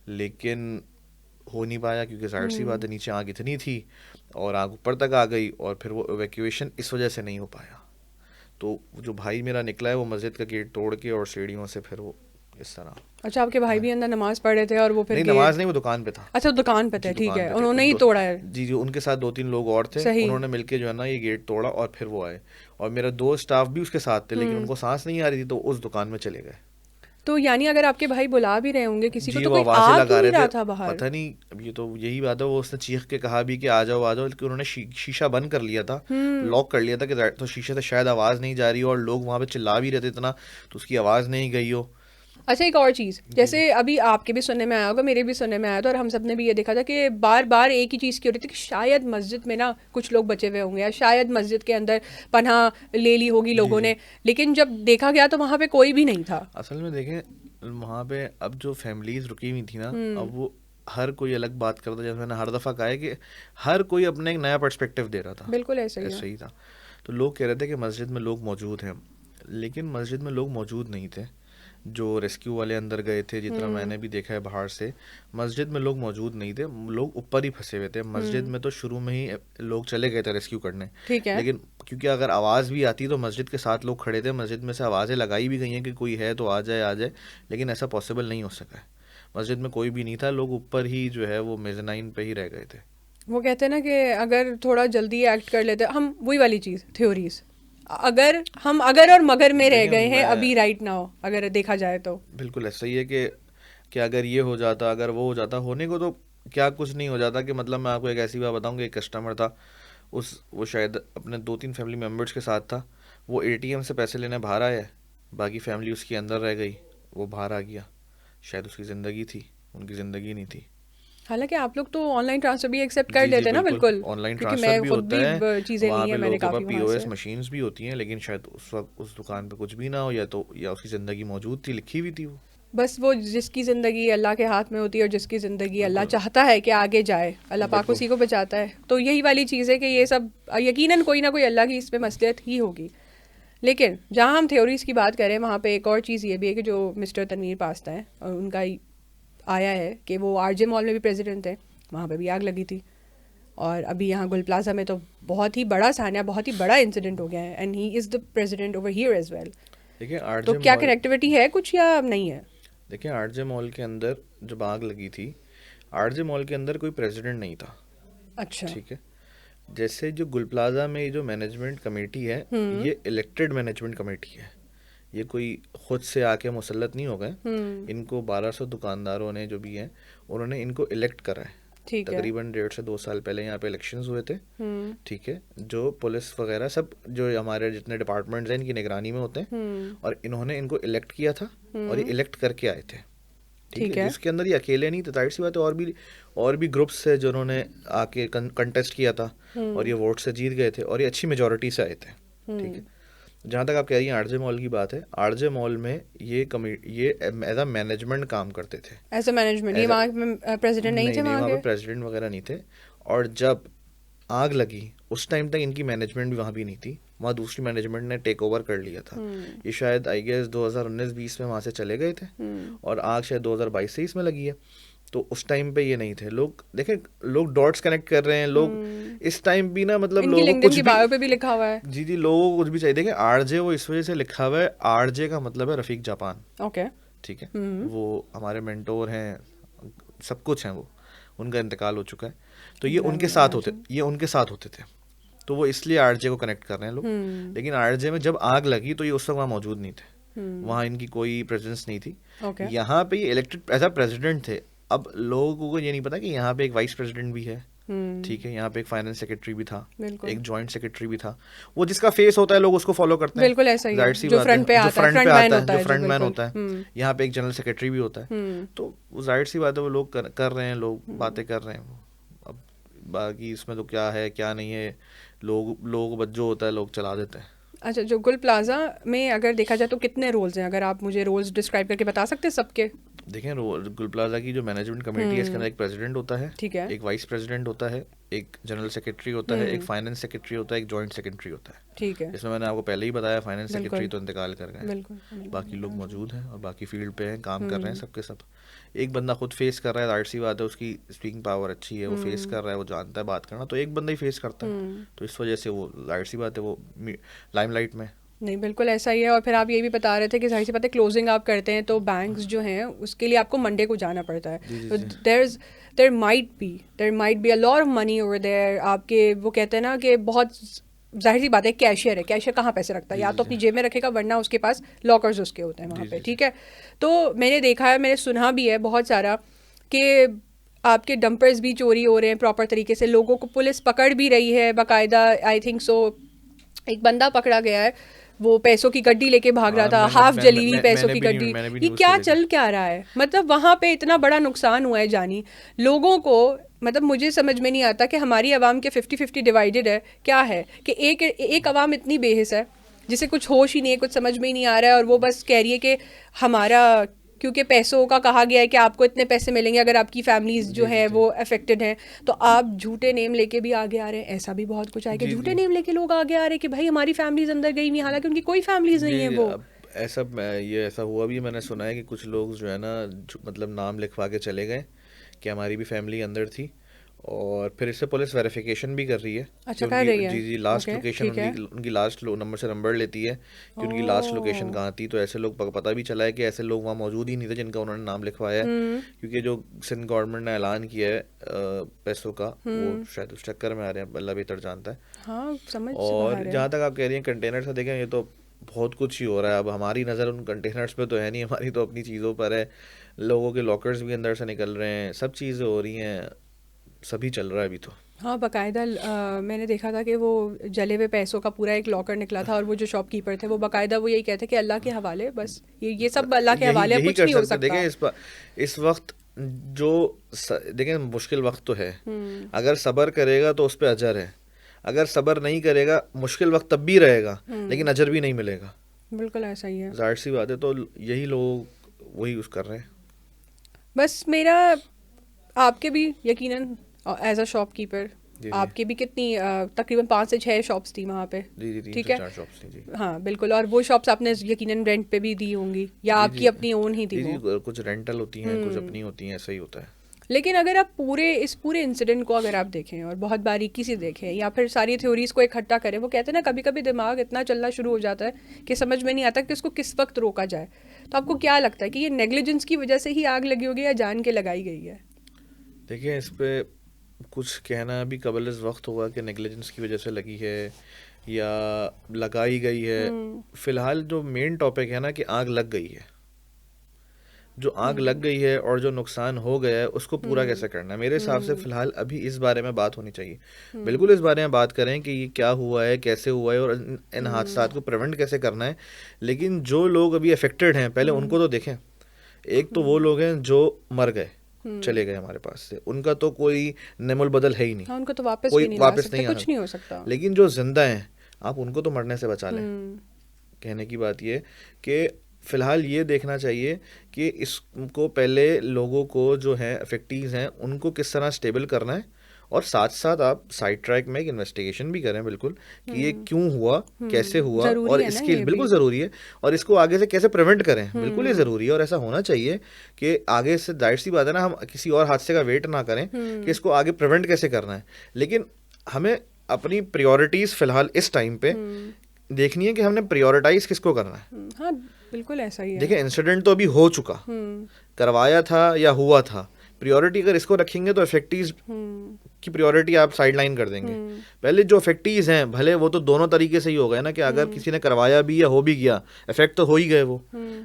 लेकिन हो नहीं पाया, क्योंकि जाहिर सी बात है नीचे आग इतनी थी और आग ऊपर तक आ गई, और फिर वो इवैक्यूएशन इस वजह से नहीं हो पाया। तो जो भाई मेरा निकला है वो मस्जिद का गेट तोड़ के और सीढ़ियों से फिर वो इस तरह। अच्छा, आपके भाई भी अंदर नमाज पढ़ रहे थे और वो फिर नहीं, नमाज नहीं, वो दुकान पे था। अच्छा, दुकान पे थे, ठीक है, उन्होंने ही तोड़ा है। जी जी, उनके साथ 2-3 लोग और थे, उन्होंने मिलके जो है ना ये गेट तोड़ा और फिर वो आए। और मेरा 2 स्टाफ भी उसके साथ थे, लेकिन उनको सांस नहीं आ रही थी तो उस दुकान में चले गए। तो यानी अगर आपके भाई बुला भी रहे होंगे किसी को तो कोई आ क्यों नहीं रहा था बाहर? पता नहीं, अब ये तो यही बात है, वो उसने चीख के कहा भी कि आ जाओ आ जाओ, लेकिन उन्होंने शीशा बंद कर लिया था, लॉक कर लिया था कि तो शीशे से शायद आवाज नहीं जा रही हो, और लोग वहां पे चिल्ला भी रहे थे इतना तो उसकी आवाज नहीं गई हो। अच्छा, एक और चीज़, जैसे अभी आपके भी सुनने में आया होगा, मेरे भी सुनने में आया था, और हम सब ने भी ये देखा था कि बार बार एक ही चीज़ की हो रही थी कि शायद मस्जिद में ना कुछ लोग बचे हुए होंगे, या शायद मस्जिद के अंदर पनाह ले ली होगी लोगों ने। लेकिन जब देखा गया तो वहाँ पे कोई भी नहीं था। असल में देखें, वहाँ पे अब जो फैमिलीज रुकी हुई थी ना, अब वो हर कोई अलग बात करता, जैसे मैंने हर दफ़ा कहा है कि हर कोई अपने एक नया पर्सपेक्टिव दे रहा था। बिल्कुल ऐसा ही ऐसे है। ही था। तो लोग कह रहे थे कि मस्जिद में लोग मौजूद हैं, लेकिन मस्जिद में लोग मौजूद नहीं थे। जो रेस्क्यू वाले अंदर गए थे, जितना मैंने भी देखा है बाहर से, मस्जिद में लोग मौजूद नहीं थे, लोग ऊपर ही फंसे हुए थे। मस्जिद में तो शुरू में ही लोग चले गए थे रेस्क्यू करने, ठीक है। लेकिन क्योंकि अगर आवाज़ भी आती तो मस्जिद के साथ लोग खड़े थे, मस्जिद में से आवाज़ें लगाई भी गई हैं कि कोई है तो आ जाए आ जाए, लेकिन ऐसा पॉसिबल नहीं हो सका है। मस्जिद में कोई भी नहीं था, लोग ऊपर ही जो है वो मेज़नाइन पे ही रह गए थे। वो कहते हैं ना कि अगर थोड़ा जल्दी एक्ट कर लेते, हम वही वाली चीज़ थ्योरीज, अगर हम अगर और मगर में रह देखिए, गए हैं मैं अभी राइट नाउ, अगर देखा जाए तो बिल्कुल ऐसा ही है कि अगर ये हो जाता, अगर वो हो जाता, होने को तो क्या कुछ नहीं हो जाता। कि मतलब मैं आपको एक ऐसी बात बताऊँ कि एक कस्टमर था, वो शायद अपने 2-3 फैमिली मेम्बर्स के साथ था। वो एटीएम से पैसे लेने बाहर आया, बाकी फैमिली उसकी अंदर रह गई, वो बाहर आ गया। शायद उसकी ज़िंदगी थी, उनकी ज़िंदगी नहीं थी। हालांकि आप लोग तो ऑनलाइन ट्रांसफर भी एक्सेप्ट कर जी जी लेते हैं ना, बिल्कुल, बिल्कुल, ऑनलाइन क्योंकि ट्रांसफ़र मैं भी खुद होता भी है। चीज़ें वहाँ ली पे हैं मैंने लोगों के काफ़ी पास वहाँ पीओएस से। मशीन्स भी होती हैं, लेकिन शायद उस वक्त उस दुकान पे कुछ भी ना हो, या उसकी ज़िंदगी मौजूद थी, लिखी हुई थी वो। बस वो जिसकी ज़िंदगी अल्लाह के हाथ में होती है और जिसकी ज़िंदगी अल्लाह बिल्कुल चाहता है कि आगे जाए, अल्लाह पाक बिल्कुल। उसी को बचाता है। तो यही वाली चीज़ है कि ये सब यकीनन कोई ना कोई अल्लाह की इसमें मसलियत ही होगी। लेकिन जहाँ हम थ्योरीज़ की बात करें, वहाँ पे एक और चीज़ ये भी है कि जो मिस्टर तनवीर पास्ता है, उनका आया है कि वो आरजे मॉल में भी प्रेसिडेंट थे, वहाँ पे भी आग लगी थी। और अभी यहाँ गुल प्लाजा में तो बहुत ही बड़ा सान्या, बहुत ही बड़ा इंसिडेंट हो गया है, and he is the president over here as well. देखिए तो आरजे क्या मॉल कनेक्टिविटी है कुछ या नहीं है? देखिए आरजे मॉल के अंदर जब आग लगी थी, आरजे मॉल के अंदर कोई प्रेसिडेंट नहीं था। अच्छा। ठीक है। जैसे जो गुल प्लाजा में ये जो मैनेजमेंट कमेटी है, ये इलेक्टेड मैनेजमेंट कमेटी है। ये कोई खुद से आके मुसल्लत नहीं हो गए। इनको 1200 दुकानदारों ने जो भी हैं, उन्होंने इनको इलेक्ट करा है। ठीक है। तकरीबन 1.5 से 2 साल पहले यहाँ पे इलेक्शंस हुए थे। ठीक है। जो पुलिस वगैरह सब, जो हमारे जितने डिपार्टमेंट्स हैं, इनकी निगरानी में होते हैं, और इन्होंने इनको इलेक्ट किया था, और ये इलेक्ट करके आए थे। ठीक ठीक है। है। जिसके अंदर ये अकेले नहीं थे, जाहिर सी बात है, और भी ग्रुप्स है जिन्होंने आके कंटेस्ट किया था, और ये वोट से जीत गए थे, और ये अच्छी मेजोरिटी से आए थे। ठीक है। जहाँ तक आप कह रही हैं आरजे मॉल की बात है, आरजे मॉल में ये एज अ मैनेजमेंट काम करते थे। एज अ मैनेजमेंट, ये वहाँ पे प्रेसिडेंट नहीं थे नहीं, वहाँ वहाँ के? पे प्रेसिडेंट वगैरह नहीं थे। और जब आग लगी उस टाइम तक इनकी मैनेजमेंट भी वहाँ भी नहीं थी, वहाँ दूसरी मैनेजमेंट ने टेक ओवर कर लिया था। ये शायद आई गेस 2019-20 में वहाँ से चले गए थे, और आग शायद 2022-23 में लगी है। तो उस टाइम पे ये नहीं थे। लोग देखें, लोग डॉट्स कनेक्ट कर रहे हैं, लोग इस टाइम भी ना, मतलब इनकी लोगों को लिंक्डइन कुछ की भी, बायो पे भी लिखा हुआ है। जी जी, लोगों को कुछ भी चाहिए। देखें आरजे वो इस वजह से लिखा हुआ है, आरजे का मतलब है रफीक जापान। ओके। ठीक है। वो हमारे मेंटोर हैं, सब कुछ हैं वो, उनका इंतकाल हो चुका है। तो ये उनके साथ होते थे। तो वो इसलिए आरजे को कनेक्ट कर रहे हैं लोग। लेकिन आरजे में जब आग लगी तो ये उस वक्त वहाँ मौजूद नहीं थे, वहाँ इनकी कोई प्रेजेंस नहीं थी। ओके। यहाँ पे ये इलेक्टेड एज अ प्रेसिडेंट थे। अब लोगों को ये नहीं पता कि यहाँ पे एक वाइस प्रेसिडेंट भी है। ठीक है। यहाँ पे एक फाइनेंस सेक्रेटरी भी था, बिल्कुल। एक जॉइंट सेक्रेटरी भी था। वो जिसका फेस होता है लोग उसको फॉलो करते हैं। बिल्कुल ऐसा ही है, जाहिर सी जो बात फ्रंट पे है, जो आता है, फ्रंट पे फ्रंट मैन आता है, होता जो है, जो फ्रंट मैन बिल्कुल। होता है। यहाँ पे एक जनरल सेक्रेटरी भी होता है। तो वो जाहिर सी बात है, वो लोग कर रहे हैं, लोग बातें कर रहे हैं। अब बाकी इसमें तो क्या है क्या नहीं है, लोग जो होता है लोग चला देते हैं। अच्छा, जो गुल प्लाजा में अगर देखा जाए तो कितने रोल्स हैं, अगर आप मुझे रोल्स डिस्क्राइब करके बता सकते हैं सबके? देखें, गुल प्लाजा की जो मैनेजमेंट कमेटी है, इसके अंदर एक प्रेसिडेंट होता है, ठीक है। एक वाइस प्रेसिडेंट होता है, एक जनरल सेक्रेटरी होता है, एक फाइनेंस सेक्रेटरी होता है, एक जॉइंट सेक्रेटरी होता है। ठीक है। इसमें मैंने आपको पहले ही बताया, फाइनेंस बिल्कुल। सेक्रेटरी तो इंतकाल कर गए हैं। बिल्कुल। बाकी लोग मौजूद हैं और बाकी फील्ड पे हैं, काम कर रहे हैं सबके सब। एक बंदा खुद फेस कर रहा है, जाहिर सी बात है, उसकी स्पीकिंग पावर अच्छी है, वो फेस कर रहा है, वो जानता है बात करना, तो एक बंदा ही फेस करता है, तो इस वजह से वो जाहिर सी बात है वो लाइमलाइट में। नहीं, बिल्कुल ऐसा ही है। और फिर आप ये भी बता रहे थे कि जाहिर सी बात है क्लोजिंग आप करते हैं तो बैंक्स जो हैं उसके लिए आपको मंडे को जाना पड़ता है। तो there might be a lot of money over there. आपके वो कहते हैं ना कि बहुत जाहिर सी बात है, कैशियर है, कैशियर कहाँ पैसे रखता है, या तो अपनी जेब में रखेगा, वरना उसके पास लॉकर्स उसके होते हैं वहाँ पे। ठीक है। तो मैंने देखा है, मैंने सुना भी है बहुत सारा कि आपके डंपर्स भी चोरी हो रहे हैं प्रॉपर तरीके से, लोगों को पुलिस पकड़ भी रही है बाकायदा। आई थिंक सो एक बंदा पकड़ा गया है, वो पैसों की गड्डी लेके भाग रहा था, हाफ जली हुई पैसों की गड्डी। ये क्या चल क्या रहा है? मतलब वहाँ पे इतना बड़ा नुकसान हुआ है जानी लोगों को। मतलब मुझे समझ में नहीं आता कि हमारी आवाम के 50-50 डिवाइडेड है क्या है, कि एक आवाम इतनी बेहिस है जिसे कुछ होश ही नहीं है, कुछ समझ में ही नहीं आ रहा है, और वो बस कह रही है कि हमारा क्योंकि पैसों का कहा गया है कि आपको इतने पैसे मिलेंगे अगर आपकी फैमिलीज जो है वो अफेक्टेड हैं, तो आप झूठे नेम लेके भी आगे आ रहे हैं। ऐसा भी बहुत कुछ है कि झूठे नेम लेके लोग आगे आ रहे हैं कि भाई हमारी फैमिलीज अंदर गई हुई, हालांकि उनकी कोई फैमिलीज नहीं है। वो ऐसा ये ऐसा हुआ भी, मैंने सुना है कि कुछ लोग जो है ना मतलब नाम लिखवा के चले गए कि हमारी भी फैमिली अंदर थी, और फिर इससे पुलिस वेरिफिकेशन भी कर रही है। अच्छा, कर रही है। जी जी, लास्ट लोकेशन ठीक है। उनकी लास्ट नंबर से नंबर लेती है कि उनकी लास्ट लोकेशन कहाँ थी। तो ऐसे लोग पता भी चला है कि ऐसे लोग वहाँ मौजूद ही नहीं थे जिनका उन्होंने नाम लिखवाया है, क्योंकि जो सिंध गवर्नमेंट ने ऐलान किया है पैसों का, वो शायद उस चक्कर में आ रहे हैं, अल्लाह बेहतर जानता है। हाँ, समझ से और बाहर है। जहाँ तक आप कह रही हैं कंटेनर से, देखें ये तो बहुत कुछ ही हो रहा है। अब हमारी नज़र उन कंटेनर्स पे तो है नहीं, हमारी तो अपनी चीज़ों पर है। लोगों के लॉकर्स भी अंदर से निकल रहे हैं, सब चीज़ें हो रही हैं, सभी चल रहा है अभी तो। हाँ, बाकायदा मैंने देखा था कि वो जले हुए पैसों का पूरा एक लॉकर निकला था, और वो जो शॉपकीपर थे वो बाकायदा वो यही कहते कि अल्लाह के हवाले, बस ये सब अल्लाह के हवाले, यही कुछ कर नहीं हो सकते। सकता। देखें इस वक्त जो देखें मुश्किल वक्त तो है, अगर सब्र करेगा तो उस पर अजर है, अगर सब्र नहीं करेगा मुश्किल वक्त तब भी रहेगा लेकिन अजर भी नहीं मिलेगा। बिल्कुल ऐसा ही है, जाहिर सी बात है। तो यही लोग वही यूज़ कर रहे हैं। बस मेरा आपके भी यकीनन एज अ शॉपकीपर आपकी भी कितनी तकरीबन 5 से 6 शॉप्स थी वहाँ पे। जी जी, 3 ठीक से है, 4 शॉप्स थी जी। हाँ बिल्कुल। और वो शॉप्स आपने यकीनन रेंट पे भी दी होंगी या जी आपकी जी अपनी ओन ही थी जी वो? जी, कुछ रेंटल होती हैं, कुछ अपनी होती हैं, ऐसा ही होता है। लेकिन अगर आप इस पूरे इंसिडेंट को अगर आप देखें और बहुत बारीकी से देखें, या फिर सारी थ्योरीज को इकट्ठा करें, वो कहते हैं ना कभी कभी दिमाग इतना चलना शुरू हो जाता है कि समझ में नहीं आता कि उसको किस वक्त रोका जाए। तो आपको क्या लगता है कि ये नेग्लिजेंस की वजह से ही आग लगी होगी या जान के लगाई गई है? देखिए इस पे कुछ कहना भी कबल इस वक्त होगा कि नेग्लिजेंस की वजह से लगी है या लगाई गई है। फिलहाल जो मेन टॉपिक है ना कि आग लग गई है, जो आग लग गई है और जो नुकसान हो गया है उसको पूरा कैसे करना है, मेरे हिसाब से फिलहाल अभी इस बारे में बात होनी चाहिए। बिल्कुल इस बारे में बात करें कि ये क्या हुआ है, कैसे हुआ है, और इन हादसात को प्रिवेंट कैसे करना है। लेकिन जो लोग अभी अफेक्टेड हैं पहले उनको तो देखें। एक तो वो लोग हैं जो मर गए, चले गए हमारे पास से, उनका तो कोई नेमुल बदल है ही नहीं। हाँ, उनको तो वापस कोई भी नहीं ला वापस सकते, नहीं कुछ नहीं हो सकता। लेकिन जो जिंदा हैं आप उनको तो मरने से बचा लें। कहने की बात ये कि फिलहाल ये देखना चाहिए कि इसको पहले लोगों को जो है अफेक्टीज हैं उनको किस तरह स्टेबल करना है, और साथ साथ आप साइड ट्रैक में एक इन्वेस्टिगेशन भी करें बिल्कुल कि ये क्यों हुआ, कैसे हुआ, और इसके बिल्कुल ज़रूरी है, और इसको आगे से कैसे प्रिवेंट करें, बिल्कुल ये ज़रूरी है। और ऐसा होना चाहिए कि आगे से, जाहिर सी बात है ना, हम किसी और हादसे का वेट ना करें कि इसको आगे प्रिवेंट कैसे करना है, लेकिन हमें अपनी प्रायोरिटीज़ फ़िलहाल इस टाइम पे देखनी है कि हमने प्रायोरिटाइज किसको करना है। हाँ बिल्कुल ऐसा ही है। देखिए इंसिडेंट तो अभी हो चुका, करवाया था या हुआ था, प्रायोरिटी अगर इसको रखेंगे तो इफेक्टीज की प्रायोरिटी आप साइडलाइन कर देंगे। पहले जो इफेक्टीज हैं भले वो तो दोनों तरीके से ही हो गए ना, कि अगर किसी ने करवाया भी या हो भी गया, इफेक्ट तो हो ही गए वो,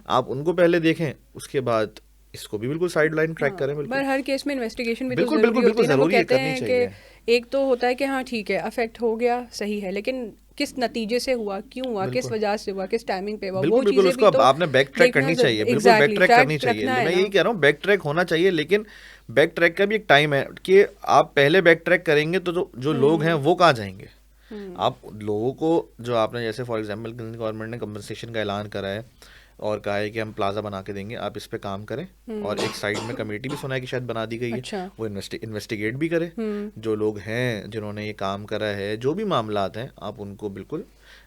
आप उनको पहले देखें, उसके बाद इसको भी बिल्कुल साइडलाइन ट्रैक करें। बिल्कुल, पर हर केस में इन्वेस्टिगेशन भी बिल्कुल तो बिल्कुल जरूरी होती है ना। वो कहते करनी हैं चाहिए। कि एक तो होता है कि हाँ ठीक है अफेक्ट हो गया, सही है, लेकिन किस नतीजे से हुआ, क्यों हुआ, किस वजह से हुआ, किस टाइमिंग पे हुआ, वो बिल्कुल चीजें भी तो आपने बैक ट्रैक करनी चाहिए। बिल्कुल बैक ट्रैक करनी चाहिए, मैं यही कह रहा हूँ, बैक ट्रैक होना चाहिए। लेकिन बैक ट्रैक का भी एक टाइम है कि आप पहले बैक ट्रैक करेंगे तो जो लोग हैं वो कहाँ जाएंगे। आप लोगों को, जो आपने जैसे फॉर एग्जांपल गवर्नमेंट ने कंपनसेशन का ऐलान करा है और कहा है कि हम प्लाजा बना के देंगे, आप इस पे काम करें। और एक साइड में कमेटी भी सुना है कि शायद बना दी गई है। अच्छा। वो इन्वेस्टिगेट भी करे, जो लोग हैं जिन्होंने ये काम करा है, जो भी मामलात हैं आप उनको बिल्कुल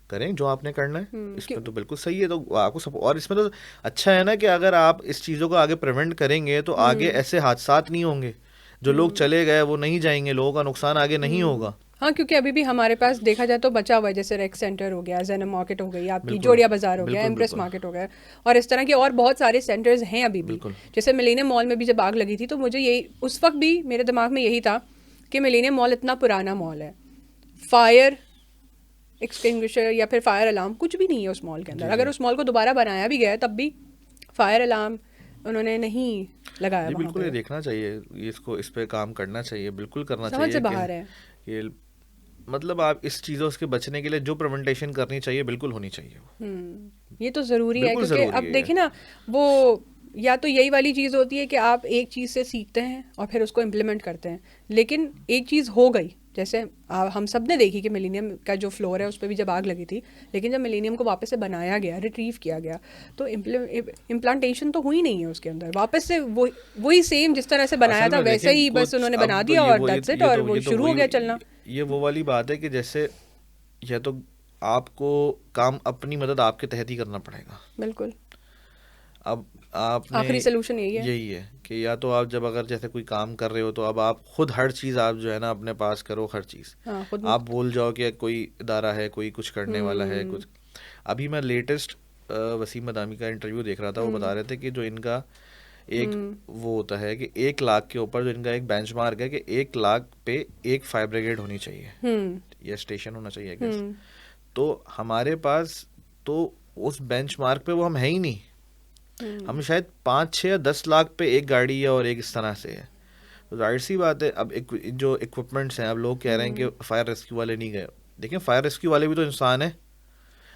करें जो आपने करना है। इसमें तो बिल्कुल सही है, तो आपको और इसमें तो अच्छा है ना कि अगर आप इस चीज़ों को आगे प्रिवेंट करेंगे तो आगे ऐसे हादसात नहीं होंगे। जो लोग चले गए वो नहीं जाएंगे, लोगों का नुकसान आगे नहीं होगा। हाँ, क्योंकि अभी भी हमारे पास देखा जाए तो बचा हुआ है, जैसे रेक्स सेंटर हो गया, ज़ेनम मार्केट हो गई, आपकी जोड़िया बाजार हो गया, एम्प्रेस मार्केट हो गया, और इस तरह के और बहुत सारे सेंटर्स हैं अभी भी। जैसे मिलेनियम मॉल में भी जब आग लगी थी तो मुझे यही, उस वक्त भी मेरे दिमाग में यही था कि मिलेनियम मॉल इतना पुराना मॉल है, फायर एक्सटिंग्विशर या फिर फायर अलार्म कुछ भी नहीं है उस मॉल के अंदर। अगर उस मॉल को दोबारा बनाया भी गया तब भी फायर अलार्म उन्होंने नहीं लगाया। बिल्कुल ये देखना चाहिए, इसको इस पे काम करना चाहिए, बिल्कुल करना चाहिए। समझ से बाहर है ये, मतलब आप इस चीज़ों से बचने के लिए जो प्रिवेंटेशन करनी चाहिए बिल्कुल होनी चाहिए। ये तो ज़रूरी है, क्योंकि अब देखिए ना, वो या तो यही वाली चीज़ होती है कि आप एक चीज़ से सीखते हैं और फिर उसको इम्प्लीमेंट करते हैं, लेकिन एक चीज़ हो गई, जैसे हम सब ने देखी कि मिलेनियम का जो फ्लोर है उस पर भी जब आग लगी थी, लेकिन जब मिलेनियम को वापस से बनाया गया, रिट्रीव किया गया, तो इम्प्लांटेशन तो हुई नहीं है उसके अंदर, वापस से वही सेम जिस तरह से बनाया असल था में वैसे देखें ही बस कुछ उन्होंने बना अब दिया ये और वो दैट्स इट, ये और तो वो ये तो शुरू हो वही गया चलना। ये वो वाली बात है कि जैसे या तो आपको काम अपनी मदद आपके तहत ही करना पड़ेगा। बिल्कुल, अब आपने आखिरी सोल्यूशन यही है। यही है कि या तो आप जब अगर जैसे कोई काम कर रहे हो तो अब आप खुद हर चीज़ आप जो है ना अपने पास करो, हर चीज़ हाँ, खुद आप भूल जाओ कि कोई इदारा है, कोई कुछ करने वाला है कुछ। अभी मैं लेटेस्ट वसीम मदामी का इंटरव्यू देख रहा था, वो बता रहे थे कि जो इनका एक वो होता है कि 1 लाख के ऊपर जो इनका एक बेंचमार्क है कि 1 लाख पे एक फायर ब्रिगेड होनी चाहिए या स्टेशन होना चाहिए गेस। तो हमारे पास तो उस बेंचमार्क पे वो हम है ही नहीं। हम शायद 5, 6 या 10 लाख पे एक गाड़ी है और एक इस तरह से है। तो जाहिर सी बात है अब जो इक्विपमेंट्स हैं, अब लोग कह रहे हैं कि फायर रेस्क्यू वाले नहीं गए। देखिए फायर रेस्क्यू वाले भी तो इंसान है,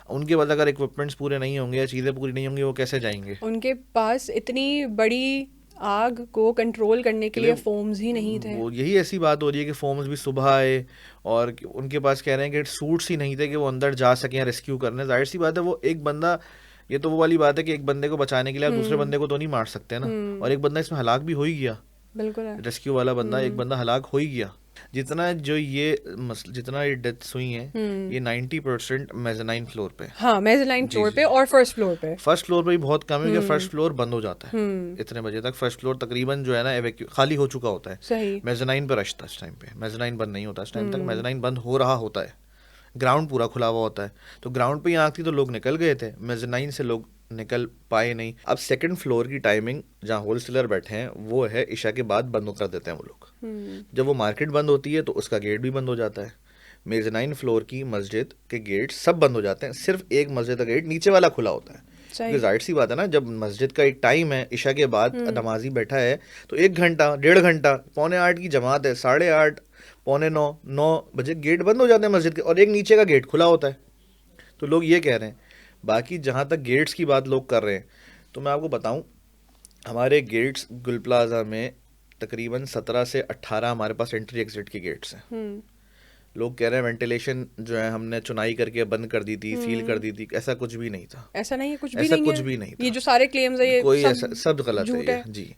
उनके पास अगर इक्विपमेंट्स पूरे नहीं होंगे या चीज़ें पूरी नहीं होंगी वो कैसे जाएंगे? उनके पास इतनी बड़ी आग को कंट्रोल करने के लिए फोम्स ही नहीं थे। वो यही ऐसी बात हो रही है कि फोम्स भी सुबह आए और उनके पास कह रहे हैं कि सूट्स ही नहीं थे कि वो अंदर जा सकें रेस्क्यू करने। जाहिर सी बात है वो एक बंदा, ये तो वो वाली बात है कि एक बंदे को बचाने के लिए आप दूसरे बंदे को तो नहीं मार सकते ना, और एक बंदा इसमें हलाक भी हो ही गया। बिल्कुल है। रेस्क्यू वाला बंदा एक बंदा हलाक हो ही गया। जितना ये डेथ्स हुई हैं ये 90% मेज़नाइन फ्लोर पे। हाँ, मेज़नाइन फ्लोर पे और फर्स्ट फ्लोर पे। फर्स्ट फ्लोर पे भी बहुत कम है कि फर्स्ट फ्लोर बंद हो जाता है इतने बजे तक। फर्स्ट फ्लोर तकरीबन जो है ना खाली हो चुका होता है। सही। मेज़नाइन पे रश था इस टाइम पे, मेज़नाइन बंद नहीं होता इस टाइम तक, मेज़नाइन बंद हो रहा होता है, ग्राउंड पूरा खुला हुआ होता है। तो ग्राउंड पे ही आग थी तो लोग निकल गए थे, मेज़नाइन से लोग निकल पाए नहीं। अब सेकंड फ्लोर की टाइमिंग जहाँ होलसेलर बैठे हैं वो है इशा के बाद बंद कर देते हैं वो लोग। जब वो मार्केट बंद होती है तो उसका गेट भी बंद हो जाता है। मेज़नाइन फ्लोर की मस्जिद के गेट सब बंद हो जाते हैं, सिर्फ एक मस्जिद का गेट नीचे वाला खुला होता है। क्योंकि जाहिर सी बात है ना, जब मस्जिद का एक टाइम है, इशा के बाद नमाजी बैठा है तो 1 घंटा 1.5 घंटा, 7:45 की जमात है, 8:30 9:45 9 बजे गेट बंद हो जाते हैं मस्जिद के, और एक नीचे का गेट खुला होता है। तो लोग ये कह रहे हैं। बाकी जहाँ तक गेट्स की बात लोग कर रहे हैं तो मैं आपको बताऊं, हमारे गेट्स गुल प्लाजा में तकरीबन 17 से 18 हमारे पास एंट्री एग्जिट के गेट्स हैं। लोग कह रहे हैं वेंटिलेशन जो है हमने चुनाई करके बंद कर दी थी, सील कर दी थी। ऐसा कुछ भी नहीं था। ऐसा नहीं है, कुछ भी नहीं है। कुछ भी नहीं था। ये जो सारे क्लेम्स है ये कोई ऐसा सब गलत है ये। जी,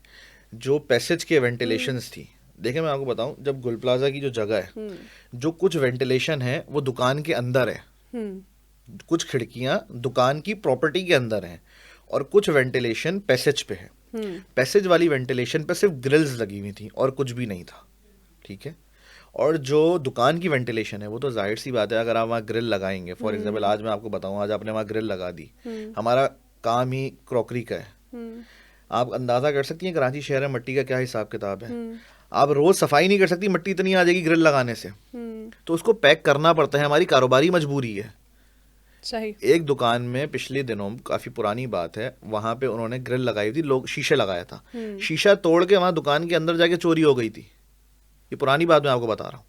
जो पैसेज के वेंटिलेशंस थी, देखिए मैं आपको बताऊं, जब गुल प्लाजा की जो जगह है, जो कुछ वेंटिलेशन है वो दुकान के अंदर है, कुछ खिड़कियां दुकान की प्रॉपर्टी के अंदर हैं, और कुछ वेंटिलेशन पैसेज पे है। पैसेज वाली वेंटिलेशन पे सिर्फ ग्रिल्स लगी हुई थी और कुछ भी नहीं था, ठीक है। और जो दुकान की वेंटिलेशन है वो तो जाहिर सी बात है, अगर आप वहाँ ग्रिल लगाएंगे, फॉर एग्जांपल आज मैं आपको बताऊं, आज आपने वहाँ ग्रिल लगा दी, हमारा काम ही क्रॉकरी का है। आप अंदाजा कर सकती हैं कराची शहर में मट्टी का क्या हिसाब किताब है। आप रोज सफाई नहीं कर सकती, मट्टी इतनी आ जाएगी ग्रिल लगाने से, तो उसको पैक करना पड़ता है, हमारी कारोबारी मजबूरी है। सही। एक दुकान में पिछले दिनों, काफी पुरानी बात है, वहां पे उन्होंने ग्रिल लगाई थी, लोग शीशे लगाया था, शीशा तोड़ के वहां दुकान के अंदर जाके चोरी हो गई थी। ये पुरानी बात मैं आपको बता रहा हूँ।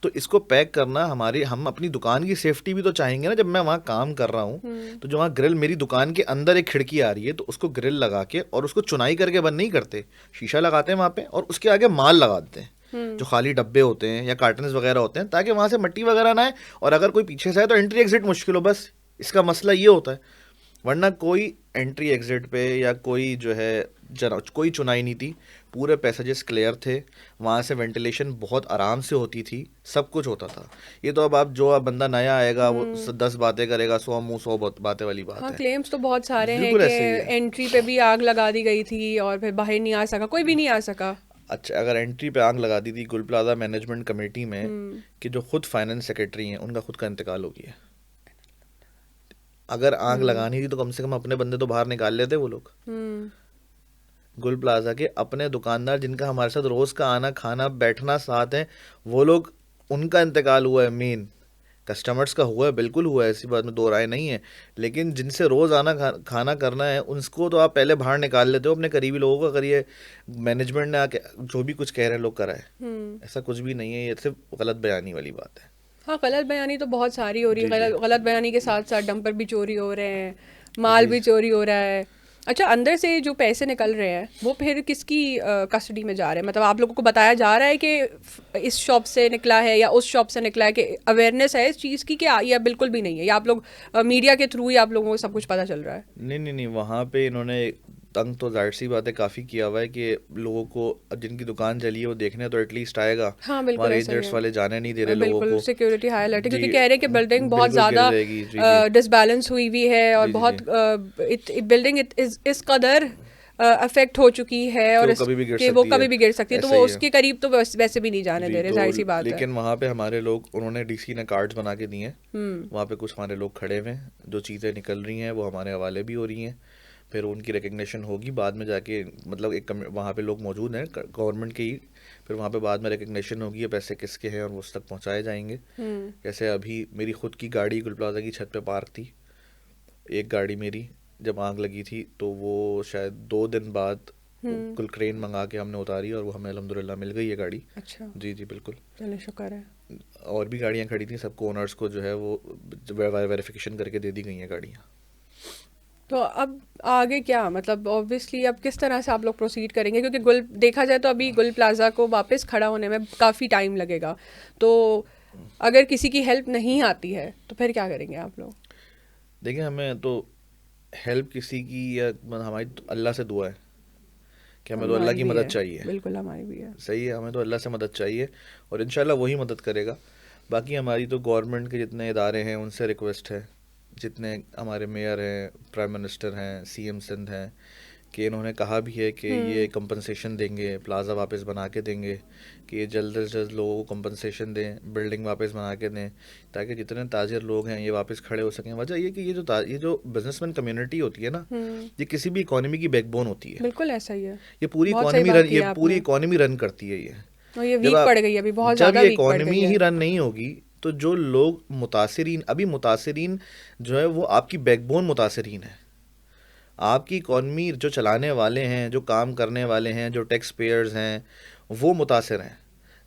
तो इसको पैक करना, हम अपनी दुकान की सेफ्टी भी तो चाहेंगे ना। जब मैं वहाँ काम कर रहा हूँ तो जो वहाँ ग्रिल, मेरी दुकान के अंदर एक खिड़की आ रही है तो उसको ग्रिल लगा के और उसको चुनाई करके बंद नहीं करते, शीशा लगाते हैं वहाँ पे और उसके आगे माल लगा देते हैं, जो खाली डब्बे होते हैं या कार्टन्स वगैरह होते हैं, ताकि वहाँ से मट्टी वगैरह ना आए, और अगर कोई पीछे से आए तो एंट्री एग्जिट मुश्किल हो। बस इसका मसला ये होता है, वरना कोई एंट्री एग्जिट पे या कोई जो है कोई चुनाई नहीं थी। पूरे पैसेजेस क्लियर थे, वहाँ से वेंटिलेशन बहुत आराम से होती थी, सब कुछ होता था। ये तो अब जो बंदा नया आएगा वो 10 बातें करेगा, 100 मुँह 100 बातें वाली बात है। क्लेम्स तो बहुत सारे हैं कि एंट्री पे भी आग लगा दी गई थी और फिर बाहर नहीं आ सका, कोई भी नहीं आ सका। अच्छा, अगर एंट्री पे आग लगा दी थी गुल प्लाजा मैनेजमेंट कमेटी में कि जो खुद फाइनेंस सेक्रेटरी हैं उनका खुद का इंतकाल हो गया, अगर आग लगानी थी तो कम से कम अपने बंदे तो बाहर निकाल लेते वो लोग। गुल प्लाजा के अपने दुकानदार जिनका हमारे साथ रोज का आना खाना बैठना साथ है, वो लोग, उनका इंतकाल हुआ है। मेन कस्टमर्स का हुआ है, बिल्कुल हुआ है, ऐसी बात में दो राय नहीं है, लेकिन जिनसे रोज आना खाना करना है उनको तो आप पहले बाहर निकाल लेते हो अपने करीबी लोगों को। अगर ये मैनेजमेंट ने आके जो भी कुछ कह रहे हैं लोग कराए, ऐसा कुछ भी नहीं है, ये सिर्फ गलत बयानी वाली बात है। हाँ, गलत बयानी तो बहुत सारी हो रही है। गलत बयानी के साथ साथ डंपर भी चोरी हो रहे हैं, माल भी चोरी हो रहा है। अच्छा, अंदर से जो पैसे निकल रहे हैं वो फिर किसकी कस्टडी में जा रहे हैं? मतलब आप लोगों को बताया जा रहा है कि इस शॉप से निकला है या उस शॉप से निकला है, कि अवेयरनेस है इस चीज़ की, कि या बिल्कुल भी नहीं है, या आप लोग मीडिया के थ्रू ही आप लोगों को सब कुछ पता चल रहा है? नहीं नहीं नहीं, वहाँ पे इन्होंने तंग तो जाहिर सी बात है काफ़ी किया हुआ है कि लोगों को, अब जिनकी दुकान चली है वो देखने तो एटलीस्ट आएगा। हाँ बिल्कुल हमारे ऐसा ही एजेंट्स है। वाले जाने नहीं दे रहे लोगों बिल्कुल को। सिक्योरिटी हाई अलर्ट है, क्योंकि जी, कह रहे हैं कि बिल्डिंग बहुत बिल्कुल गिर ज़्यादा जाएगी। जी जी डिसबैलेंस हुई हुई है, और जी जी बहुत जी, बिल्डिंग इस कदर अफेक्ट हो चुकी है, कि और वो कभी भी गिर कि वो सकती कभी है। भी गिर सकती है, तो ऐसा वो ही है उसके करीब तो वैसे भी नहीं जाने जी। दे रहे, तो जाहिर सी बात है। लेकिन वहाँ पे हमारे लोग, उन्होंने डीसी ने कार्ड्स बना के दिए हैं, हम्म। वहाँ पे कुछ हमारे लोग खड़े हुए हैं, जो चीज़ें निकल रही हैं वो हमारे हवाले भी हो रही हैं, फिर उनकी रिकग्निशन होगी बाद में जाके, मतलब एक वहाँ पे लोग मौजूद हैं गवर्नमेंट के ही, फिर वहाँ पे बाद में रिकग्निशन होगी, ये पैसे किसके हैं और वो उस तक पहुँचाए जाएंगे। जैसे अभी मेरी खुद की गाड़ी गुल प्लाजा की छत पे पार्क थी, एक गाड़ी मेरी जब आग लगी थी तो वो शायद 2 दिन बाद कुल क्रेन मंगा के हमने उतारी और वो हमें अल्हम्दुलिल्लाह मिल गई है गाड़ी। अच्छा, जी जी बिल्कुल। चलिए शुक्र है। और भी गाड़ियाँ खड़ी थी, सबको ओनर्स को जो है वो वेरिफिकेशन करके दे दी गई हैं गाड़ियाँ। तो अब आगे क्या, मतलब ऑब्वियसली अब किस तरह से आप लोग प्रोसीड करेंगे, क्योंकि गुल देखा जाए तो अभी गुल प्लाजा को वापस खड़ा होने में काफ़ी टाइम लगेगा, तो अगर किसी की हेल्प नहीं आती है तो फिर क्या करेंगे आप लोग? देखिए, हमें तो हेल्प किसी की, या हमारी तो अल्लाह से दुआ है कि हमें तो अल्लाह हमारी की भी मदद है, चाहिए। बिल्कुल हमारी भी है। सही है, हमें तो अल्लाह से मदद चाहिए और इंशाल्लाह वही मदद करेगा। बाकी हमारी तो गवर्नमेंट के जितने इदारे हैं उनसे रिक्वेस्ट है, जितने हमारे मेयर हैं, प्राइम मिनिस्टर हैं, सीएम सिंध हैं, कि इन्होंने कहा भी है कि ये कंपनसेशन देंगे, प्लाज़ा वापस बना के देंगे, कि ये जल्द से जल्द लोगों को कंपनसेशन दें, बिल्डिंग वापस बना के दें, ताकि जितने ताजिर लोग हैं ये वापस खड़े हो सकें। वजह ये कि ये जो बिजनेसमैन कम्युनिटी होती है ना, ये किसी भी इकॉनमी की बैकबोन होती है। बिल्कुल ऐसा ही है। ये पूरी बहुत सही इकॉनमी बात रन की ये है पूरी आपने। इकॉनमी रन करती है ये। और ये जब वीक आप पड़ गई है, अभी बहुत जब ज़्यादा ये वीक पड़ इकॉनमी गई है। ही रन नहीं होगी तो जो लोग मुतासिरीन, अभी मुतासिरीन जो है वो आपकी बैकबोन मुतासिरीन है। आपकी इकॉनमी जो चलाने वाले हैं, जो काम करने वाले हैं, जो टैक्स पेयर्स हैं, वो मुतासिर हैं।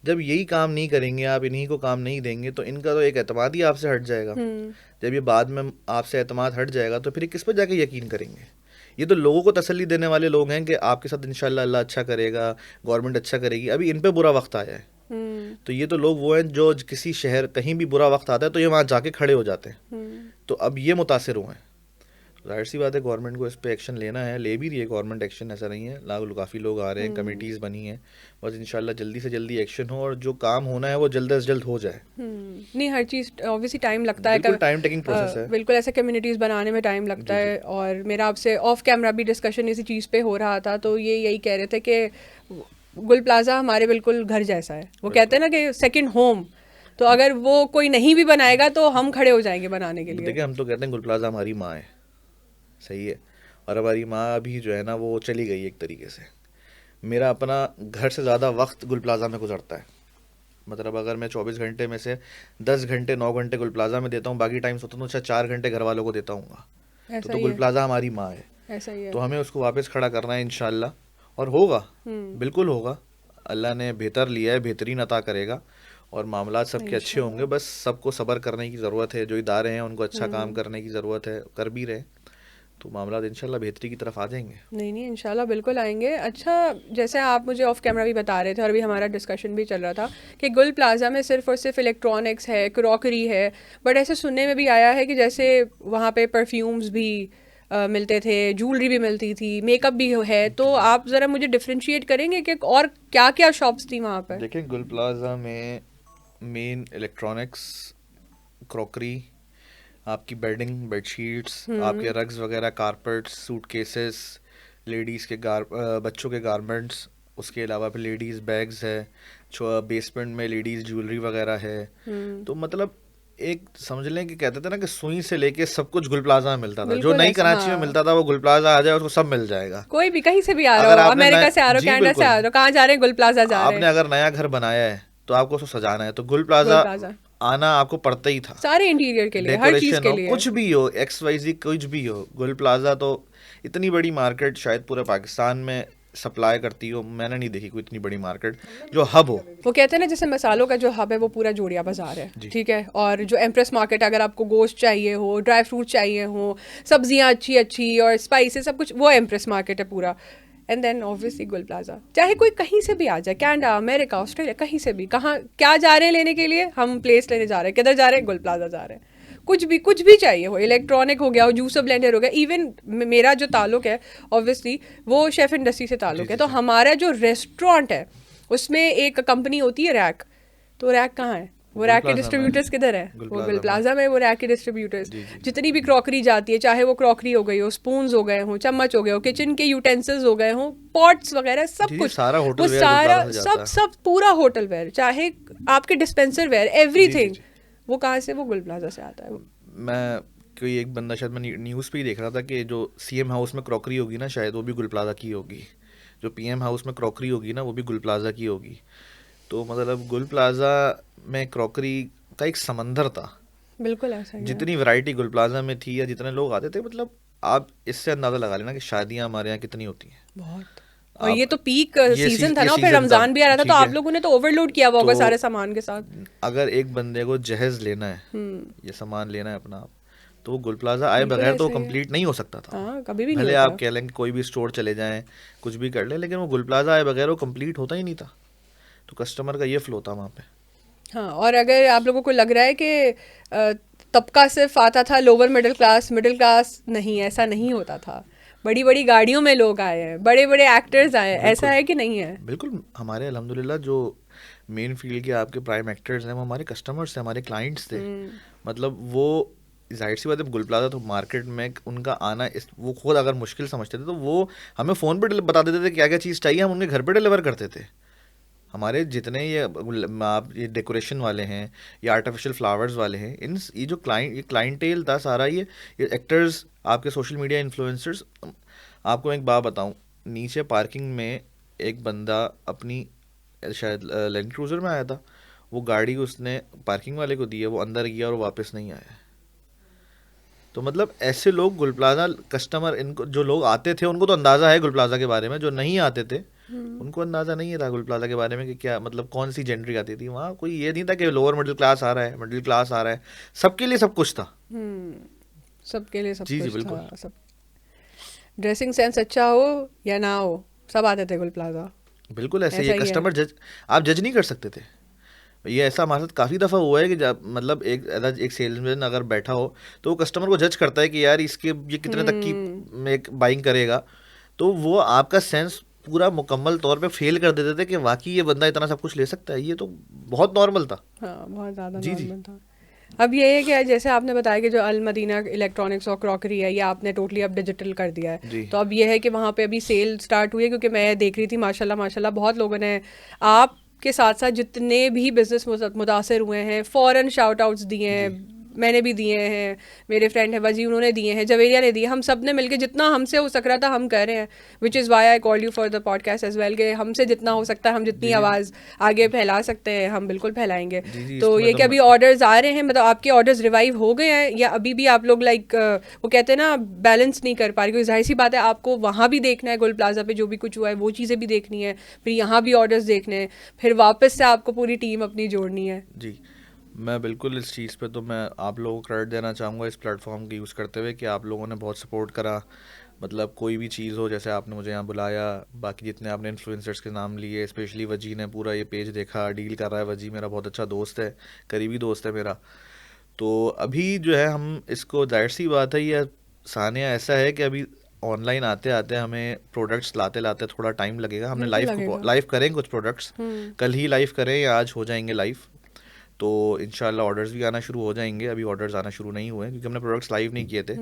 जब यही काम नहीं करेंगे, आप इन्हीं को काम नहीं देंगे, तो इनका तो एक एतमाद ही आपसे हट जाएगा। जब ये बाद में आपसे एतमाद हट जाएगा तो फिर ये किस पर जाके यकीन करेंगे? ये तो लोगों को तसल्ली देने वाले लोग हैं कि आपके साथ इंशाल्लाह अल्लाह अच्छा करेगा, गवर्नमेंट अच्छा करेगी। अभी इन पे बुरा वक्त आया है, तो ये तो लोग वो हैं जो किसी शहर कहीं भी बुरा वक्त आता है तो ये वहाँ जाके खड़े हो जाते हैं। तो अब ये मुतासिर हुए हैं, जाहिर सी बात है गवर्नमेंट को इस पे एक्शन लेना है, ले भी रही है गवर्नमेंट एक्शन, ऐसा नहीं है। काफ़ी लोग आ रहे हैं, कमेटीज़ बनी हैं, बस इंशाल्लाह जल्दी से जल्दी एक्शन हो और जो काम होना है वो जल्द से जल्द हो जाए। नहीं, हर चीज़ ऑब्वियसली टाइम लगता है, बिल्कुल टाइम टेकिंग प्रोसेस है। बिल्कुल ऐसे कम्युनिटीज़ बनाने में टाइम लगता जी जी है। और मेरा आपसे ऑफ कैमरा भी डिस्कशन इसी चीज़ पे हो रहा था, तो ये यही कह रहे थे कि गुल प्लाजा हमारे बिल्कुल घर जैसा है। वो कहते हैं ना कि सेकंड होम, तो अगर वो कोई नहीं भी बनाएगा तो हम खड़े हो जाएंगे बनाने के लिए। देखिए, हम तो कहते हैं गुल प्लाजा हमारी माँ है, सही है, और हमारी माँ अभी जो है ना वो चली गई एक तरीके से। मेरा अपना घर से ज़्यादा वक्त गुल प्लाजा में गुजरता है, मतलब अगर मैं 24 घंटे में से 10 घंटे 9 घंटे गुल प्लाजा में देता हूँ, बाकी टाइम सोता हूँ अच्छा 4 घंटे घर वालों को देता हूँ। ऐसा तो ही गुल है, प्लाजा हमारी माँ है, ऐसा ही है। तो हमें उसको वापस खड़ा करना है इंशाल्लाह, और होगा, बिल्कुल होगा। अल्लाह ने बेहतर लिया है, बेहतरीन अता करेगा और मामला सबके अच्छे होंगे। बस सबको सब्र करने की ज़रूरत है, जो इदारे हैं उनको अच्छा काम करने की ज़रूरत है, कर भी रहे, तो मामला इंशाल्लाह बेहतरी की तरफ आ जाएंगे। नहीं नहीं, इंशाल्लाह बिल्कुल आएंगे। अच्छा, जैसे आप मुझे ऑफ कैमरा भी बता रहे थे और अभी हमारा डिस्कशन भी चल रहा था कि गुल प्लाजा में सिर्फ और सिर्फ इलेक्ट्रॉनिक्स है, क्रॉकरी है, बट ऐसे सुनने में भी आया है कि जैसे वहाँ पे परफ्यूम्स भी मिलते थे, ज्वेलरी भी मिलती थी, मेकअप भी है। तो आप ज़रा मुझे डिफ्रेंशिएट करेंगे कि और क्या क्या शॉप्स थी वहाँ पर? देखिए, गुल प्लाजा में मेन इलेक्ट्रॉनिक्स, क्रॉकरी, आपकी बेडिंग, बेडशीट्स, आपके रग्स वगैरह, कारपेट्स, सूटकेसेस, लेडीज़ के बच्चों के गारमेंट्स, उसके अलावा फिर लेडीज़ बैग्स है, बेसमेंट में लेडीज़ ज्वेलरी वगैरह है। तो मतलब एक समझ लें कि कहते थे ना कि सुई से लेके सब कुछ गुल प्लाजा में मिलता था। जो बिल्कुल नई ऐसा, कराची में हाँ। मिलता था वो गुल प्लाजा आ जाए उसको सब मिल जाएगा। कोई भी कहीं से भी आ अगर रहा हो, आपने अमेरिका से आ रहा हो, जी कनाडा से आ बिल्कुल, रहा हो, कहाँ जा रहे हैं? गुल प्लाजा जा रहे आपने हैं। अगर नया घर बनाया है तो आपको उसको सजाना है तो गुल गुल प्लाजा प्लाजा आना आपको पड़ता ही था। सारे इंटीरियर के लिए, हर चीज़ डेकोरेशन के हो, लिए। कुछ भी हो, XYZ कुछ भी हो, गुल प्लाजा तो इतनी बड़ी मार्केट शायद पूरे पाकिस्तान में सप्लाई करती हो, मैंने नहीं देखी कोई इतनी बड़ी मार्केट जो हब हो। वो कहते हैं ना जैसे मसालों का जो हब है वो पूरा जोड़िया बाजार है, ठीक है, और जो एम्प्रेस मार्केट, अगर आपको गोश्त चाहिए हो, ड्राई फ्रूट चाहिए हो, सब्जियां अच्छी अच्छी और स्पाइसेस सब कुछ, वो एम्प्रेस मार्केट है पूरा। एंड देन ऑब्वियसली गुल प्लाजा, चाहे कोई कहीं से भी आ जाए, कनाडा, अमेरिका, ऑस्ट्रेलिया, कहीं से भी, कहाँ क्या जा रहे हैं लेने के लिए, हम प्लेस लेने जा रहे हैं, किधर जा रहे हैं, गुल प्लाजा जा रहे हैं। कुछ भी चाहिए हो, इलेक्ट्रॉनिक हो गया हो, जूसर ब्लेंडर हो गया, इवन मेरा जो ताल्लुक है ऑब्वियसली वो शेफ इंडस्ट्री से ताल्लुक है, तो हमारा जो रेस्टोरेंट है उसमें एक कंपनी होती है रैक, तो रैक कहाँ है, वो रैक के डिस्ट्रीब्यूटर्स किधर है, वो गुल प्लाजा में, वो रैक के डिस्ट्रीब्यूटर्स। जितनी भी क्रॉकरी जाती है, चाहे वो क्रॉकरी हो गई हो, स्पून्स हो गए हो, चम्मच हो गए हो, किचन के यूटेंसिल्स हो गए हो, पॉट्स वगैरह, सब कुछ, वो सारा सब पूरा होटल वेयर, चाहे आपके डिस्पेंसर वेयर, एवरीथिंग, वो कहाँ से, वो गुल प्लाजा से आता है। मैं कोई एक बंदा, शायद मैं न्यूज़ पे ही देख रहा था कि जो सीएम हाउस में क्रॉकरी होगी ना, शायद वो भी गुल प्लाजा की होगी, जो पीएम हाउस में क्रॉकरी होगी ना, वो भी गुल प्लाजा की होगी। तो मतलब गुल प्लाजा में क्रॉकरी का एक समंदर था, बिल्कुल ऐसा ही है। जितनी वैरायटी गुल प्लाजा में थी या जितने लोग आते थे, मतलब आप इससे अंदाजा लगा लेना कि शादियां हमारे यहाँ कितनी होती हैं बहुत। और ये तो पीक सीजन था ना, फिर रमजान भी आ रहा था, तो आप लोगों ने तो ओवरलोड किया हुआ होगा सारे सामान के साथ। अगर एक बंदे को जहेज लेना है, ये सामान लेना है अपना आप, तो वो गुल प्लाजा आए बगैर तो कंप्लीट नहीं हो सकता था। कभी भी नहीं भले आप कह लें कि कोई भी स्टोर चले जाएं, कुछ भी कर लें, लेकिन वो गुल प्लाजा आए बगैर वो कंप्लीट होता ही नहीं था। तो कस्टमर का ये फ्लो था वहाँ पे। हाँ, और अगर आप लोगों को लग रहा है कि तबका सिर्फ आता था लोअर मिडिल क्लास नहीं, ऐसा नहीं होता था। बड़ी बड़ी गाड़ियों में लोग आए हैं, बड़े बड़े एक्टर्स आए हैं, ऐसा है कि नहीं है? बिल्कुल, हमारे अल्हम्दुलिल्लाह जो मेन फील्ड के आपके प्राइम एक्टर्स हैं वो हमारे कस्टमर्स थे, हमारे क्लाइंट्स थे। मतलब वो जाहिर सी बात है, गुल प्लाजा तो मार्केट में उनका आना वो खुद अगर मुश्किल समझते थे तो वो हमें फ़ोन पे बता देते थे क्या क्या चीज़ चाहिए, हम उनके घर पे डिलीवर करते थे। हमारे जितने ये डेकोरेशन वाले हैं, ये आर्टिफिशियल फ्लावर्स वाले हैं, ये जो क्लाइंटेल था सारा, ये एक्टर्स, आपके सोशल मीडिया इन्फ्लुएंसर्स। आपको मैं एक बात बताऊं, नीचे पार्किंग में एक बंदा अपनी शायद लैंड क्रूज़र में आया था, वो गाड़ी उसने पार्किंग वाले को दी है, वो अंदर गया और वापस नहीं आया। तो मतलब ऐसे लोग गुल प्लाजा कस्टमर, इनको जो लोग आते थे उनको तो अंदाज़ा है गुल प्लाजा के बारे में, जो नहीं आते थे उनको अंदाज़ा नहीं था गुल प्लाजा के बारे में कि क्या मतलब कौन सी जेंडरी आती थी वहाँ। कोई ये नहीं था कि लोअर मिडिल क्लास आ रहा है, मिडिल क्लास आ रहा है, सबके लिए सब कुछ था। सबके लिए सब जी, कुछ बिल्कुल। था। सब ड्रेसिंग सेंस अच्छा हो या ना हो, सब आते थे गुल प्लाजा। बिल्कुल ऐसे ये कस्टमर आप जज नहीं कर सकते थे। ये ऐसा हमारे साथ काफ़ी दफ़ा हुआ है कि जब मतलब एक सेल्समैन अगर बैठा हो तो वो कस्टमर को जज करता है कि यार इसके ये कितने तक की एक बाइंग करेगा, तो वो आपका सेंस पूरा मुकम्मल तौर पे फेल कर देते थे कि वाकई ये बंदा इतना सब कुछ ले सकता है। ये तो बहुत नॉर्मल था। हाँ, बहुत ज़्यादा नॉर्मल था। अब ये है कि जैसे आपने बताया कि जो अल मदीना इलेक्ट्रॉनिक्स और क्रॉकरी है, ये आपने टोटली अब डिजिटल कर दिया है, तो अब ये है कि वहाँ पे अभी सेल स्टार्ट हुई है, क्योंकि मैं देख रही थी माशाल्लाह बहुत लोगों ने आप के साथ साथ जितने भी बिजनेस मुतासर हुए हैं फ़ौरन शाउट आउट्स दिए हैं, मैंने भी दिए हैं, मेरे फ्रेंड है वजी उन्होंने दिए हैं, जवेरिया ने दिए, हम सब ने मिलकर जितना हमसे हो सक रहा था हम कर रहे हैं, which is why I called you for the podcast as well, कि हमसे जितना हो सकता है, हम जितनी आवाज़ आगे फैला सकते हैं हम बिल्कुल फैलाएंगे। तो ये कि अभी ऑर्डर्स आ रहे हैं, मतलब आपके ऑर्डर्स रिवाइव हो गए हैं या अभी भी आप लोग लाइक वो कहते हैं ना बैलेंस नहीं कर पा रहे? क्योंकि जाहिर सी बात है आपको वहाँ भी देखना है, गुल प्लाजा पे जो भी कुछ हुआ है वो चीज़ें भी देखनी है, फिर यहाँ भी ऑर्डर्स देखने हैं, फिर वापस से आपको पूरी टीम अपनी जोड़नी है। जी, मैं बिल्कुल इस चीज़ पे तो मैं आप लोगों को क्रेडिट देना चाहूँगा इस प्लेटफॉर्म का यूज़ करते हुए कि आप लोगों ने बहुत सपोर्ट करा। मतलब कोई भी चीज़ हो, जैसे आपने मुझे यहाँ बुलाया, बाकी जितने आपने इन्फ्लुएंसर्स के नाम लिए, स्पेशली वजी ने पूरा ये पेज देखा, डील कर रहा है। वजी मेरा बहुत अच्छा दोस्त है, करीबी दोस्त है मेरा। तो अभी जो है हम इसको, जाहिर सी बात है ये सानिया ऐसा है कि अभी ऑनलाइन आते आते हमें प्रोडक्ट्स लाते लाते थोड़ा टाइम लगेगा। हमने लाइव करें कुछ प्रोडक्ट्स, कल ही लाइव करें या आज हो जाएंगे लाइव, तो इंशाल्लाह ऑर्डर्स भी आना शुरू हो जाएंगे। अभी ऑर्डर्स आना शुरू नहीं हुए क्योंकि हमने प्रोडक्ट्स लाइव नहीं किए थे।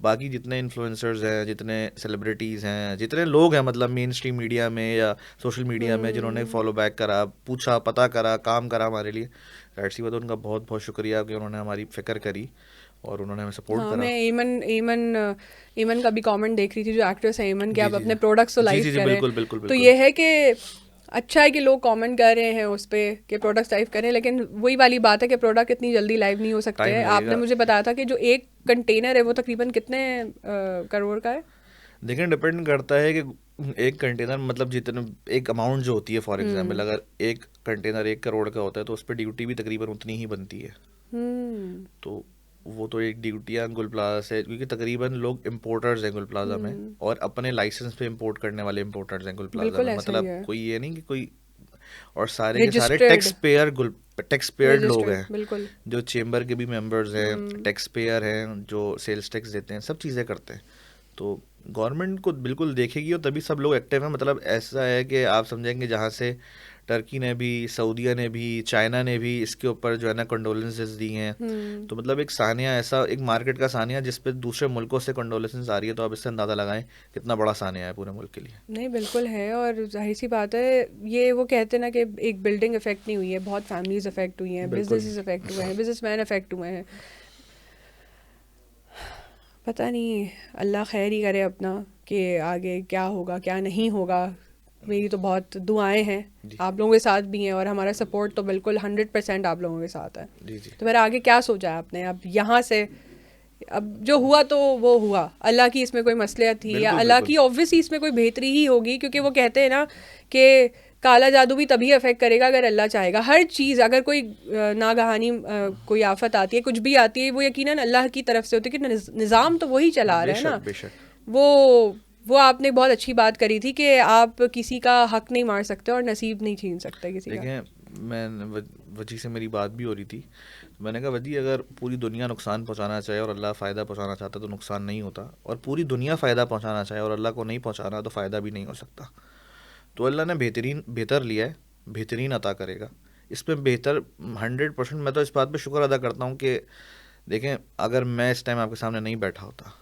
बाकी जितने इन्फ्लुएंसर्स हैं, जितने सेलिब्रिटीज़ हैं, जितने लोग हैं मतलब मेन स्ट्रीम मीडिया में या सोशल मीडिया में जिन्होंने फॉलो बैक करा, पूछा, पता करा, काम करा हमारे लिए, राइट सी बात, उनका बहुत बहुत शुक्रिया कि उन्होंने हमारी फिक्र करी और उन्होंने हमें सपोर्ट करा। मैं ईमन का भी कमेंट देख रही थी, जो एक्ट्रेस है ईमन, कि आप अपने प्रोडक्ट्स तो लाइव करें। बिल्कुल। तो ये है कि अच्छा है कि लोग कमेंट कर रहे हैं उस पर कि प्रोडक्ट्स लाइव करें, लेकिन वही वाली बात है कि प्रोडक्ट इतनी जल्दी लाइव नहीं हो सकते हैं। आपने मुझे बताया था कि जो एक कंटेनर है वो तकरीबन कितने करोड़ का है? देखें, डिपेंड करता है कि एक कंटेनर मतलब जितने एक अमाउंट जो होती है, फॉर एग्जांपल अगर एक कंटेनर 1 करोड़ का होता है तो उस पर ड्यूटी भी तकरीबन उतनी ही बनती है। तो वो तो एक ड्यूटी है गुल प्लाजा से, क्योंकि तकरीबन लोग इम्पोर्टर्स हैं गुल प्लाजा में, और अपने लाइसेंस पे इम्पोर्ट करने वाले इम्पोर्टर्स हैं गुल प्लाजा बिल्कुल में, ऐसा ही मतलब है, कोई ये नहीं कि कोई, और सारे के सारे रजिस्टर्ड टैक्स पेयर लोग हैं, बिल्कुल। जो चेम्बर के भी मेंबर्स हैं, टैक्स पेयर हैं, जो सेल्स टैक्स देते हैं, सब चीज़ें करते हैं। तो गवर्नमेंट को बिल्कुल देखेगी और तभी सब लोग एक्टिव हैं। मतलब ऐसा है कि आप समझेंगे जहाँ से टर्की ने भी, सऊदीया ने भी, चाइना ने भी इसके ऊपर जो है ना कंडोलेंसेस दी हैं। तो मतलब एक सानिया ऐसा, एक मार्केट का सानिया जिस पे दूसरे मुल्कों से कंडोलेंसेस आ रही है, तो आप इससे अंदाज़ा लगाएं कितना बड़ा सानिया है पूरे मुल्क के लिए। नहीं बिल्कुल है, और जाहिर सी बात है, ये वो कहते हैं ना कि एक बिल्डिंग इफेक्ट नहीं हुई है, बहुत फैमिलीज इफेक्ट हुई हैं, बिल्कुल। बिजनेसेस इफेक्ट हुए हैं, बिजनेसमैन इफेक्ट हुए हैं। पता नहीं, अल्लाह खैर ही करे अपना कि आगे क्या होगा क्या नहीं होगा। मेरी तो बहुत दुआएं हैं, जी आप लोगों के साथ भी हैं, और हमारा सपोर्ट तो बिल्कुल 100% आप लोगों के साथ है। जी जी। तो फिर आगे क्या सोचा है आपने अब यहाँ से? अब जो हुआ तो वो हुआ, अल्लाह की इसमें कोई मसलियत थी या बिल्कुल अल्लाह बिल्कुल। की ऑब्वियसली इसमें कोई बेहतरी ही होगी, क्योंकि वो कहते हैं ना कि काला जादू भी तभी अफेक्ट करेगा अगर अल्लाह चाहेगा। हर चीज़, अगर कोई नागहानी कोई आफत आती है, कुछ भी आती है, वो यकीनन अल्लाह की तरफ से होती है, कि निज़ाम तो वही चला रहा है ना। बेशक बेशक। वो आपने बहुत अच्छी बात करी थी कि आप किसी का हक नहीं मार सकते और नसीब नहीं छीन सकते किसी का। देखें, मैं वजी से मेरी बात भी हो रही थी, तो मैंने कहा वजी अगर पूरी दुनिया नुकसान पहुंचाना चाहे और अल्लाह फ़ायदा पहुंचाना चाहता तो नुकसान नहीं होता, और पूरी दुनिया फ़ायदा पहुंचाना चाहे और अल्लाह को नहीं पहुंचाना तो फ़ायदा भी नहीं हो सकता। तो अल्लाह ने बेहतर लिया है, बेहतरीन अता करेगा। इसमें बेहतर 100%। मैं तो इस बात पे शुक्र अदा करता हूँ कि देखें, अगर मैं इस टाइम आपके सामने नहीं बैठा होता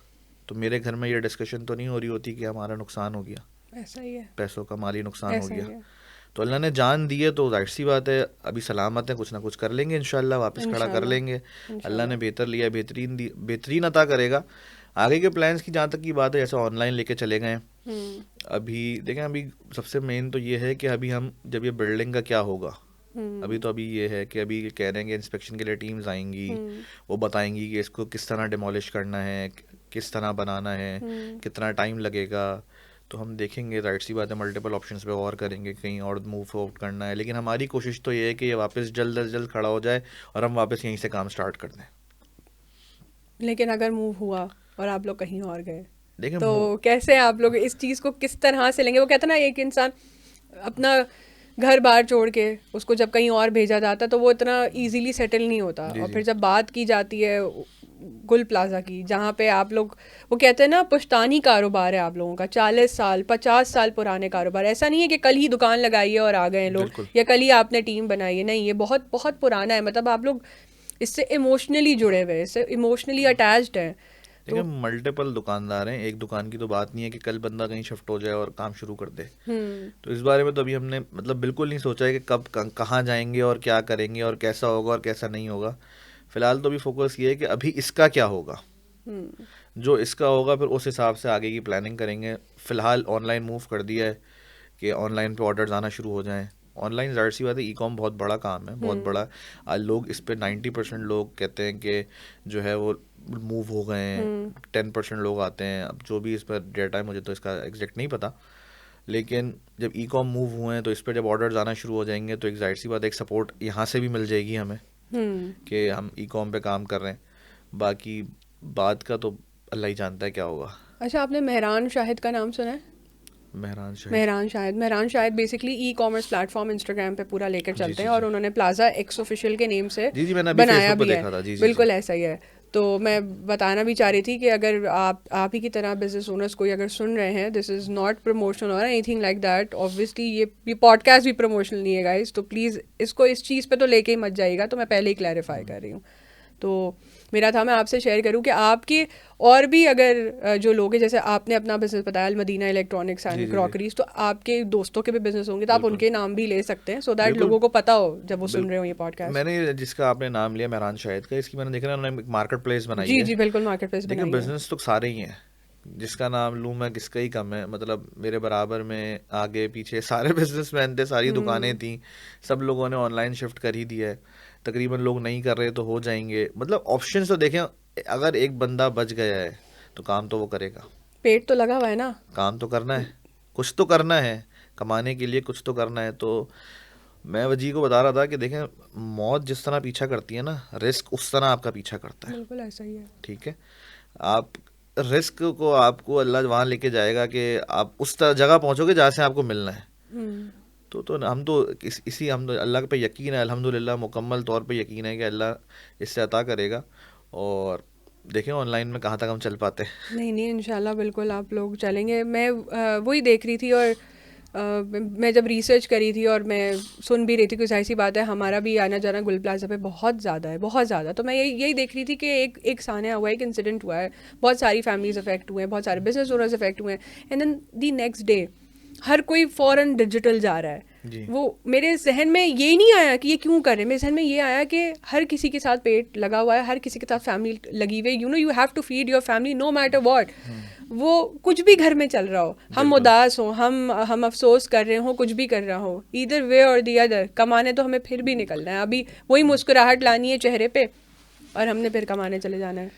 तो मेरे घर में ये डिस्कशन तो नहीं हो रही होती कि हमारा नुकसान हो गया, ऐसा ही है, पैसों का माली नुकसान हो ऐसा ही गया। है। तो अल्लाह ने जान दी है तो जाहिर सी बात है अभी सलामत है, कुछ ना कुछ कर लेंगे इंशाल्लाह, वापस खड़ा कर इंशाल्लाह, लेंगे। अल्लाह ने इंशाल्लाह। बेहतर लिया, बेहतरीन अता करेगा। आगे के प्लान्स की जहाँ तक की बात है, जैसे ऑनलाइन लेके चले गए हम्म अभी, देखें अभी सबसे मेन तो ये है कि अभी हम जब ये बिल्डिंग का क्या होगा, अभी तो अभी ये है कि अभी कह रहे हैं कि इंस्पेक्शन के लिए टीम्स आएंगी, वो बताएंगी कि इसको किस तरह डिमोलिश करना है, किस तरह बनाना है, कितना टाइम लगेगा। तो हम देखेंगे, राइट सी बात है, मल्टीपल ऑप्शंस पे और करेंगे, कहीं और मूव आउट करना है, लेकिन हमारी कोशिश तो ये है कि ये वापस जल्द अज जल्द खड़ा हो जाए और हम वापस यहीं से काम स्टार्ट कर दें। लेकिन अगर मूव हुआ और आप लोग कहीं और गए, देखें तो कैसे आप लोग इस चीज़ को किस तरह से लेंगे? वो कहते हैं ना, एक इंसान अपना घर बार छोड़ के उसको जब कहीं और भेजा जाता है तो वो इतना इजीली सेटल नहीं होता। जी और जी फिर जब बात की जाती है गुल प्लाजा की, जहाँ पे आप लोग, वो कहते हैं ना, पुश्तानी कारोबार है आप लोगों का, 40 साल 50 साल पुराने कारोबार। ऐसा नहीं है कि कल ही दुकान लगाई है और आ गए हैं लोग, बिल्कुल। या कल ही आपने टीम बनाई है, नहीं, ये बहुत बहुत पुराना है। मतलब आप लोग इससे इमोशनली जुड़े हुए हैं, इससे इमोशनली अटैच्ड हैं। देखिए, तो मल्टीपल दुकानदार हैं, एक दुकान की तो बात नहीं है कि कल बंदा कहीं शिफ्ट हो जाए और काम शुरू कर दे। तो इस बारे में तो अभी हमने मतलब बिल्कुल नहीं सोचा है कि कब कहाँ जाएंगे और क्या करेंगे और कैसा होगा और कैसा नहीं होगा। फिलहाल तो अभी फोकस ये है कि अभी इसका क्या होगा, जो इसका होगा फिर उस हिसाब से आगे की प्लानिंग करेंगे। फिलहाल ऑनलाइन मूव कर दिया है कि ऑनलाइन पे ऑर्डर्स आना शुरू हो जाएं। ऑनलाइन जाहिर सी बात है, ई कॉम बहुत बड़ा काम है, बहुत बड़ा। आज लोग इस पे 90% लोग कहते हैं कि जो है वो मूव हो गए हैं, 10% लोग आते हैं। अब जो भी इस पर डेटा है, मुझे तो इसका एग्जैक्ट नहीं पता, लेकिन जब ई कॉम मूव हुए हैं तो इस पर जब ऑर्डर्स आना शुरू हो जाएंगे तो एक जाहिर सी बात है, एक सपोर्ट यहाँ से भी मिल जाएगी हमें कि हम ई कॉम पे काम कर रहे हैं। बाकी बात का तो अल्लाह ही जानता है क्या होगा। अच्छा, आपने मेहरान शाहिद का नाम सुना है? Mehran Shahid basically e commerce platform Instagram पे पूरा लेकर जी चलते जी हैं, और जी उन्होंने प्लाजा एक्स ऑफिशियल के नेम से जी जी, मैंने अभी बनाया फेसबुक पे भी है। देखा था। जी जी बिल्कुल जी ऐसा ही है। तो मैं बताना भी चाह रही थी कि अगर आप ही की तरह बिजनेस ओनर्स कोई अगर सुन रहे हैं, दिस इज़ नॉट प्रमोशन और एनीथिंग लाइक दैट। ऑब्वियसली ये पॉडकास्ट भी प्रमोशनल नहीं है गाइस, तो प्लीज़ इसको इस चीज़ पे तो लेके ही मत जाइएगा। तो मैं पहले ही क्लैरिफाई कर रही हूँ। तो मेरा था, मैं आपसे शेयर करूं कि आपके और भी अगर जो लोग हैं, जैसे आपने अपना बिजनेस बताया Almadina electronics ji and G G crockeries, तो आपके दोस्तों के भी बिजनेस होंगे, तो आप बिल्कुल उनके नाम भी ले सकते हैं, सो दैट बिल्कुल लोगों को पता हो जब वो सुन बिल्कुल। रहे हो ये पॉडकास्ट। मैंने जिसका आपने नाम लिया मेहरान शाहिद का, इसकी मैंने देखा ना, उन्होंने एक मार्केट प्लेस बनाई जी है। जी बिल्कुल, मार्केट प्लेस देखिए, बनाई है। बिजनेस तो सारे ही हैं, जिसका नाम लूँ मैं किसका ही कम है। मतलब मेरे बराबर में आगे पीछे सारे बिजनेसमैन थे, सारी दुकानें थी, सब लोगों ने ऑनलाइन शिफ्ट कर ही दिया है। तकरीबन लोग नहीं कर रहे तो हो जाएंगे। मतलब ऑप्शंस तो देखें, अगर एक बंदा बच गया है तो काम तो वो करेगा, पेट तो लगा हुआ है ना। काम तो करना है। कुछ तो करना है, कमाने के लिए कुछ तो करना है। तो मैं वजी को बता रहा था कि देखें, मौत जिस तरह पीछा करती है ना, रिस्क उस तरह आपका पीछा करता है। बिल्कुल ऐसा ही है। ठीक है, आप रिस्क को आपको अल्लाह वहाँ लेके जाएगा कि आप उस जगह पहुँचोगे जहाँ से आपको मिलना है। तो हम तो इसी हम तो अल्लाह पे यकीन है, अल्हम्दुलिल्लाह मुकम्मल तौर पे यकीन है कि अल्लाह इससे अता करेगा। और देखें ऑनलाइन में कहाँ तक हम चल पाते हैं। नहीं इंशाल्लाह बिल्कुल आप लोग चलेंगे। मैं वही देख रही थी और मैं जब रिसर्च करी थी और मैं सुन भी रही थी कि ज़ाहिर सी बात है हमारा भी आना जाना गुल प्लाजा पे बहुत ज़्यादा है, बहुत ज़्यादा। तो मैं यही देख रही थी कि एक सान्या हुआ है, एक इंसिडेंट हुआ है, बहुत सारी फैमिलीज अफेक्ट हुए हैं, बहुत सारे बिजनेस ओनर्स अफेक्ट हुए हैं। And then the next day हर कोई फ़ौरन डिजिटल जा रहा है। वो मेरे जहन में ये नहीं आया कि ये क्यों कर रहे हैं, मेरे जहन में ये आया कि हर किसी के साथ पेट लगा हुआ है, हर किसी के साथ फैमिली लगी हुई है। You know you have to feed your family no matter what. वो कुछ भी घर में चल रहा हो, हम उदास हो, हम अफसोस कर रहे हो, कुछ भी कर रहा हो, ईदर वे और दी अदर कमाने तो हमें फिर भी निकलना है। अभी वही मुस्कुराहट लानी है चेहरे पे और हमने फिर कमाने चले जाना है।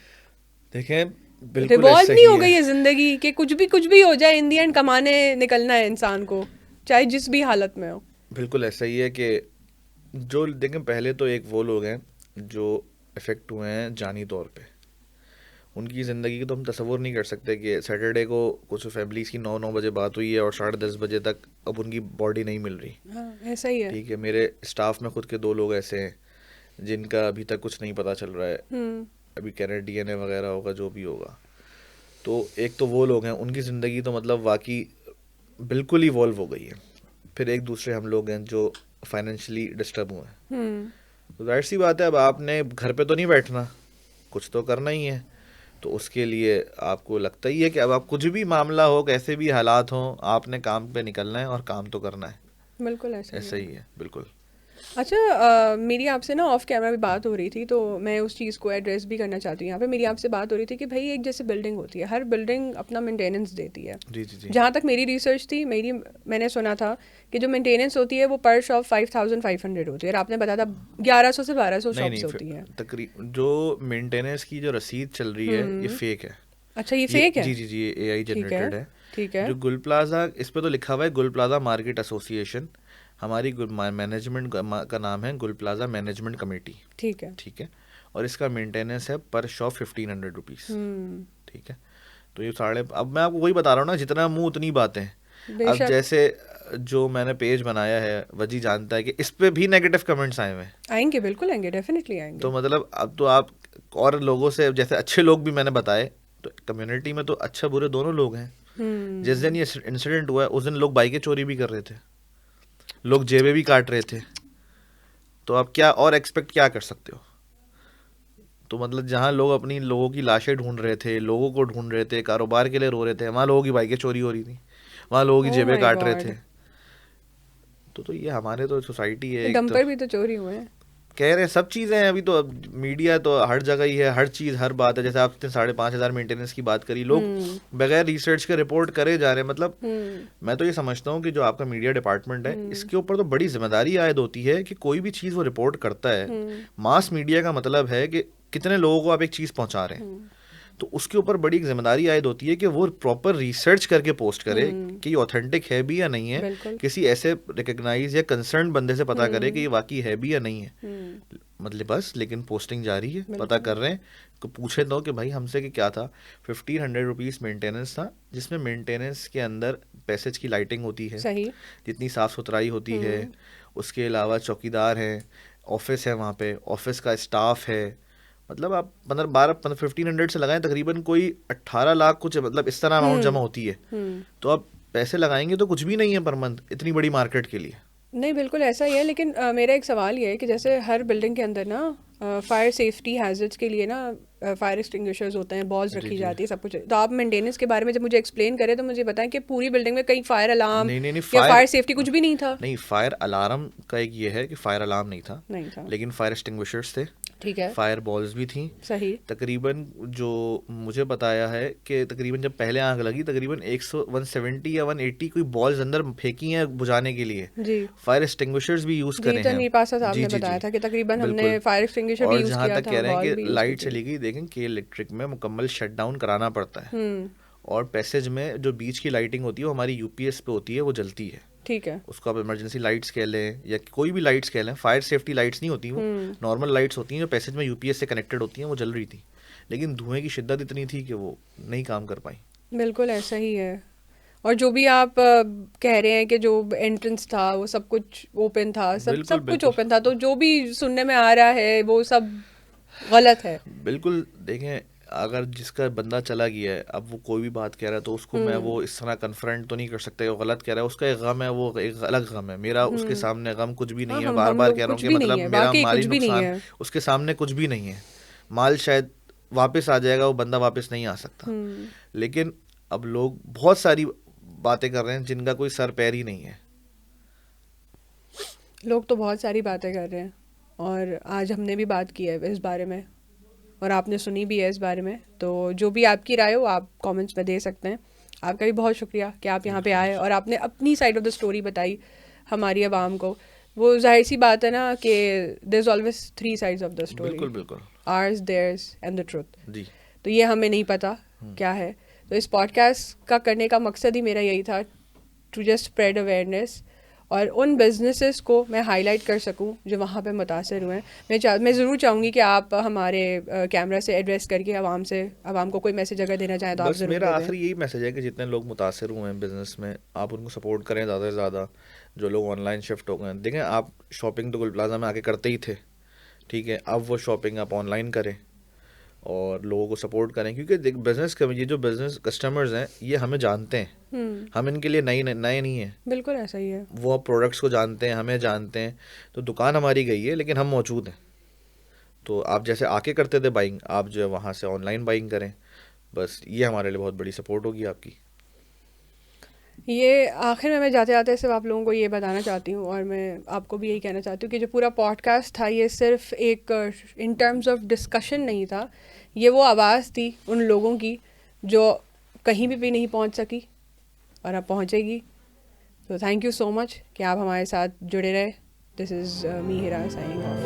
देखें रिवॉल्व नहीं हो गई है जिंदगी कि कुछ भी हो जाए, इन दी एंड कमाने निकलना है इंसान को, चाहे जिस भी हालत में हो। बिल्कुल ऐसा ही है कि जो देखें पहले तो एक वो लोग हैं जो इफ़ेक्ट हुए हैं जानी तौर पे, उनकी ज़िंदगी की तो हम तसव्वुर नहीं कर सकते कि सैटरडे को कुछ फैमिलीज़ की 9 बजे बात हुई है और 10:30 बजे तक अब उनकी बॉडी नहीं मिल रही। हाँ, ऐसा ही है। ठीक है, मेरे स्टाफ में खुद के 2 लोग ऐसे हैं जिनका अभी तक कुछ नहीं पता चल रहा है। अभी कैनेडियन वगैरह होगा जो भी होगा। तो एक तो वो लोग हैं, उनकी ज़िंदगी तो मतलब वाकई बिल्कुल ही वॉल्व हो गई है। फिर एक दूसरे हम लोग हैं जो फाइनेंशियली डिस्टर्ब हुए हैं। तो जाहिर सी बात है, अब आपने घर पे तो नहीं बैठना, कुछ तो करना ही है। तो उसके लिए आपको लगता ही है कि अब आप कुछ भी मामला हो, कैसे भी हालात हों, आपने काम पे निकलना है और काम तो करना है। बिल्कुल ऐसा ही है। बिल्कुल। अच्छा, मेरी आपसे ना ऑफ कैमरा भी बात हो रही थी, तो मैं उस चीज़ को एड्रेस भी करना चाहती हूँ यहाँ पे। मेरी आपसे बात हो रही थी कि भाई एक जैसे बिल्डिंग होती है, हर बिल्डिंग अपना मेंटेनेंस देती है। जी जी जी। जहाँ तक मेरी रिसर्च थी, मैंने सुना था कि जो मेंटेनेंस होती है वो पर शॉप 5500 होती है, और आपने बताया था 1100 से 1200 शॉप्स होती हैं। तकरीबन जो मेंटेनेंस की जो रसीद चल रही है ये फेक है। अच्छा, ये फेक है? जी जी जी, ये AI जनरेटेड है। ठीक है। जो गुल प्लाजा, इस पे तो लिखा हुआ है गुल प्लाजा मार्केट एसोसिएशन, हमारी मैनेजमेंट का नाम है गुल प्लाजा मैनेजमेंट कमेटी। ठीक है। ठीक है, और इसका मेंटेनेंस है पर शॉप 1500 रुपीज़। ठीक है, तो ये अब मैं आपको वही बता रहा हूँ ना, जितना मुंह उतनी बातें। अब जैसे जो मैंने पेज बनाया है, वजी जानता है कि इस पे भी नेगेटिव कमेंट्स आए हुए हैं। आएंगे, बिल्कुल आएंगे, डेफिनेटली आएंगे। तो मतलब अब तो आप और लोगों से, जैसे अच्छे लोग भी मैंने बताए, तो कम्युनिटी में तो अच्छा बुरे दोनों लोग हैं। जिस दिन ये इंसिडेंट हुआ है उस दिन लोग बाइकें चोरी भी कर रहे थे, लोग जेबें भी काट रहे थे। तो आप क्या और एक्सपेक्ट क्या कर सकते हो? तो मतलब जहाँ लोग अपनी लोगों की लाशें ढूंढ रहे थे, लोगों को ढूंढ रहे थे, कारोबार के लिए रो रहे थे, वहाँ लोगों की बाइकें चोरी हो रही थी, वहाँ लोगों की जेबें काट रहे थे। तो ये हमारे तो सोसाइटी है। डंपर भी तो चोरी हुए हैं, कह रहे हैं सब चीज़ें हैं। अभी तो मीडिया तो हर जगह ही है, हर चीज़ हर बात है। जैसे आपने 5500 मेंटेनेंस की बात करी, लोग बगैर रिसर्च के रिपोर्ट करे जा रहे हैं। मतलब मैं तो ये समझता हूँ कि जो आपका मीडिया डिपार्टमेंट है, इसके ऊपर तो बड़ी जिम्मेदारी आयद होती है कि कोई भी चीज़ वो रिपोर्ट करता है। मास मीडिया का मतलब है कि कितने लोगों को आप एक चीज़ पहुँचा रहे हैं, तो उसके ऊपर बड़ी जिम्मेदारी आयद होती है कि वो प्रॉपर रिसर्च करके पोस्ट करे कि ये ऑथेंटिक है भी या नहीं है, किसी ऐसे रिकग्नाइज या कंसर्न बंदे से पता करे कि ये वाकई है भी या नहीं है। मतलब बस, लेकिन पोस्टिंग जारी है, पता कर रहे हैं। तो पूछे तो कि भाई हमसे कि क्या था, 1500 रुपीज़ मेंटेनेंस था, जिसमें मेंटेनेंस के अंदर पैसेज की लाइटिंग होती है, जितनी साफ़ सुथराई होती है, उसके अलावा चौकीदार हैं, ऑफिस है, वहाँ पे ऑफिस का स्टाफ है। मतलब आप 1500 से लगाएं, तकरीबन कोई 18 लाख कुछ, मतलब इस तरह अमाउंट जमा होती है। तो आप पैसे लगाएंगे तो कुछ भी नहीं है पर मंथ, इतनी बड़ी मार्केट के लिए। नहीं, बिल्कुल ऐसा ही है। लेकिन मेरा एक सवाल ये है कि जैसे हर बिल्डिंग के अंदर ना फायर सेफ्टी हैजर्ड्स के लिए ना फायर एक्सटिंग्विशर्स होते हैं, बॉल्स रखी जाती है, सब कुछ। तो आप मेंटेनेंस के बारे में जब मुझे एक्सप्लेन करें तो मुझे बताएं कि पूरी बिल्डिंग में कहीं फायर अलार्म या फायर सेफ्टी कुछ भी नहीं था? नहीं, फायर अलार्म का एक ये है कि फायर अलार्म नहीं था, लेकिन फायर एक्सटिंग्विशर्स थे। ठीक है, फायर बॉल्स भी थी। सही। तकरीबन जो मुझे बताया है कि तकरीबन जब पहले आग लगी, तकरीबन 170 या 180 कोई बॉल्स अंदर फेंकी हैं बुझाने के लिए। जी। फायर एक्सटिंग्विशर्स भी यूज करे हैं। मीर पासा साहब ने बताया था कि तकरीबन हमने फायर एक्सटिंग्विशर भी यूज किया था। जहाँ तक कह रहे हैं कि लाइट चली गई, देखें कि इलेक्ट्रिक में मुकम्मल शट डाउन कराना पड़ता है, और पैसेज में जो बीच की लाइटिंग होती है वो हमारी यूपीएस पे होती है, वो जलती है। ठीक है। उसको आप इमरजेंसी लाइट्स कह लें या कोई भी लाइट्स कह लें, फायर सेफ्टी लाइट्स नहीं होती, वो नॉर्मल लाइट्स होती हैं जो पैसेज में यूपीएस से कनेक्टेड होती हैं, वो जल रही थी, लेकिन धुएं की शिद्दत इतनी थी कि वो नहीं काम कर पाई। बिल्कुल ऐसा ही है। और जो भी आप कह रहे हैं कि जो एंट्रेंस था वो सब कुछ ओपन था, सब बिल्कुल सब कुछ बिल्कुल ओपन था, तो जो भी सुनने में आ रहा है वो सब गलत है। बिल्कुल। देखें, अगर जिसका बंदा चला गया है, अब वो कोई भी बात कह रहा है तो उसको मैं वो इस तरह कन्फ्रंट तो नहीं कर सकता, वो गलत कह रहा है, उसका एक गम है, वो एक अलग गम है। मेरा उसके सामने गम कुछ भी हाँ, नहीं है। हम बार हम बार लोग कह रहा हूँ कुछ कि भी नहीं मतलब है, मेरा वाकई माली कुछ भी नहीं नुकसान है। उसके सामने कुछ भी नहीं है। माल शायद वापस आ जाएगा, वो बंदा वापस नहीं आ सकता, लेकिन अब लोग बहुत सारी बातें कर रहे हैं जिनका कोई सर पैर ही नहीं है। लोग तो बहुत सारी बातें कर रहे हैं, और आज हमने भी बात की है इस बारे में, और आपने सुनी भी है इस बारे में। तो जो भी आपकी राय हो आप कमेंट्स में दे सकते हैं। आपका भी बहुत शुक्रिया कि आप यहाँ पे आए और आपने अपनी साइड ऑफ द स्टोरी बताई हमारी आवाम को। वो जाहिर सी बात है ना कि there is always 3 sides of the story, बिल्कुल बिल्कुल। Ours, theirs and the truth. जी। तो ये हमें नहीं पता क्या है। तो इस पॉडकास्ट का करने का मकसद ही मेरा यही था, टू जस्ट स्प्रेड अवेयरनेस, और उन बिजनेसेस को मैं हाईलाइट कर सकूं जो वहाँ पे मुतासर हुए हैं। मैं ज़रूर चाहूँगी कि आप हमारे कैमरा से एड्रेस करके आवाम को कोई मैसेज अगर देना चाहें तो आप बस ज़रूर मेरा दे दें। आखिरी यही मैसेज है कि जितने लोग मुतासर हुए हैं बिजनेस में, आप उनको सपोर्ट करें ज़्यादा से ज़्यादा। जो लोग ऑनलाइन शिफ्ट हो गए हैं, देखें आप शॉपिंग तो गुल प्लाजा में आके करते ही थे, ठीक है, अब वो शॉपिंग आप ऑनलाइन करें और लोगों को सपोर्ट करें, क्योंकि बिजनेस ये जो बिजनेस कस्टमर्स हैं ये हमें जानते हैं, हम इनके लिए नए नहीं हैं। बिल्कुल ऐसा ही है। वो अब प्रोडक्ट्स को जानते हैं, हमें जानते हैं। तो दुकान हमारी गई है लेकिन हम मौजूद हैं। तो आप जैसे आके करते थे बाइंग, आप जो है वहाँ से ऑनलाइन बाइंग करें। बस ये हमारे लिए बहुत बड़ी सपोर्ट होगी आपकी। ये आखिर में मैं जाते जाते सिर्फ आप लोगों को ये बताना चाहती हूँ, और मैं आपको भी यही कहना चाहती हूँ कि जो पूरा पॉडकास्ट था ये सिर्फ एक इन टर्म्स ऑफ डिस्कशन नहीं था, ये वो आवाज़ थी उन लोगों की जो कहीं भी नहीं पहुँच सकी और अब पहुँचेगी। तो थैंक यू सो मच कि आप हमारे साथ जुड़े रहे। This is me Hira signing off.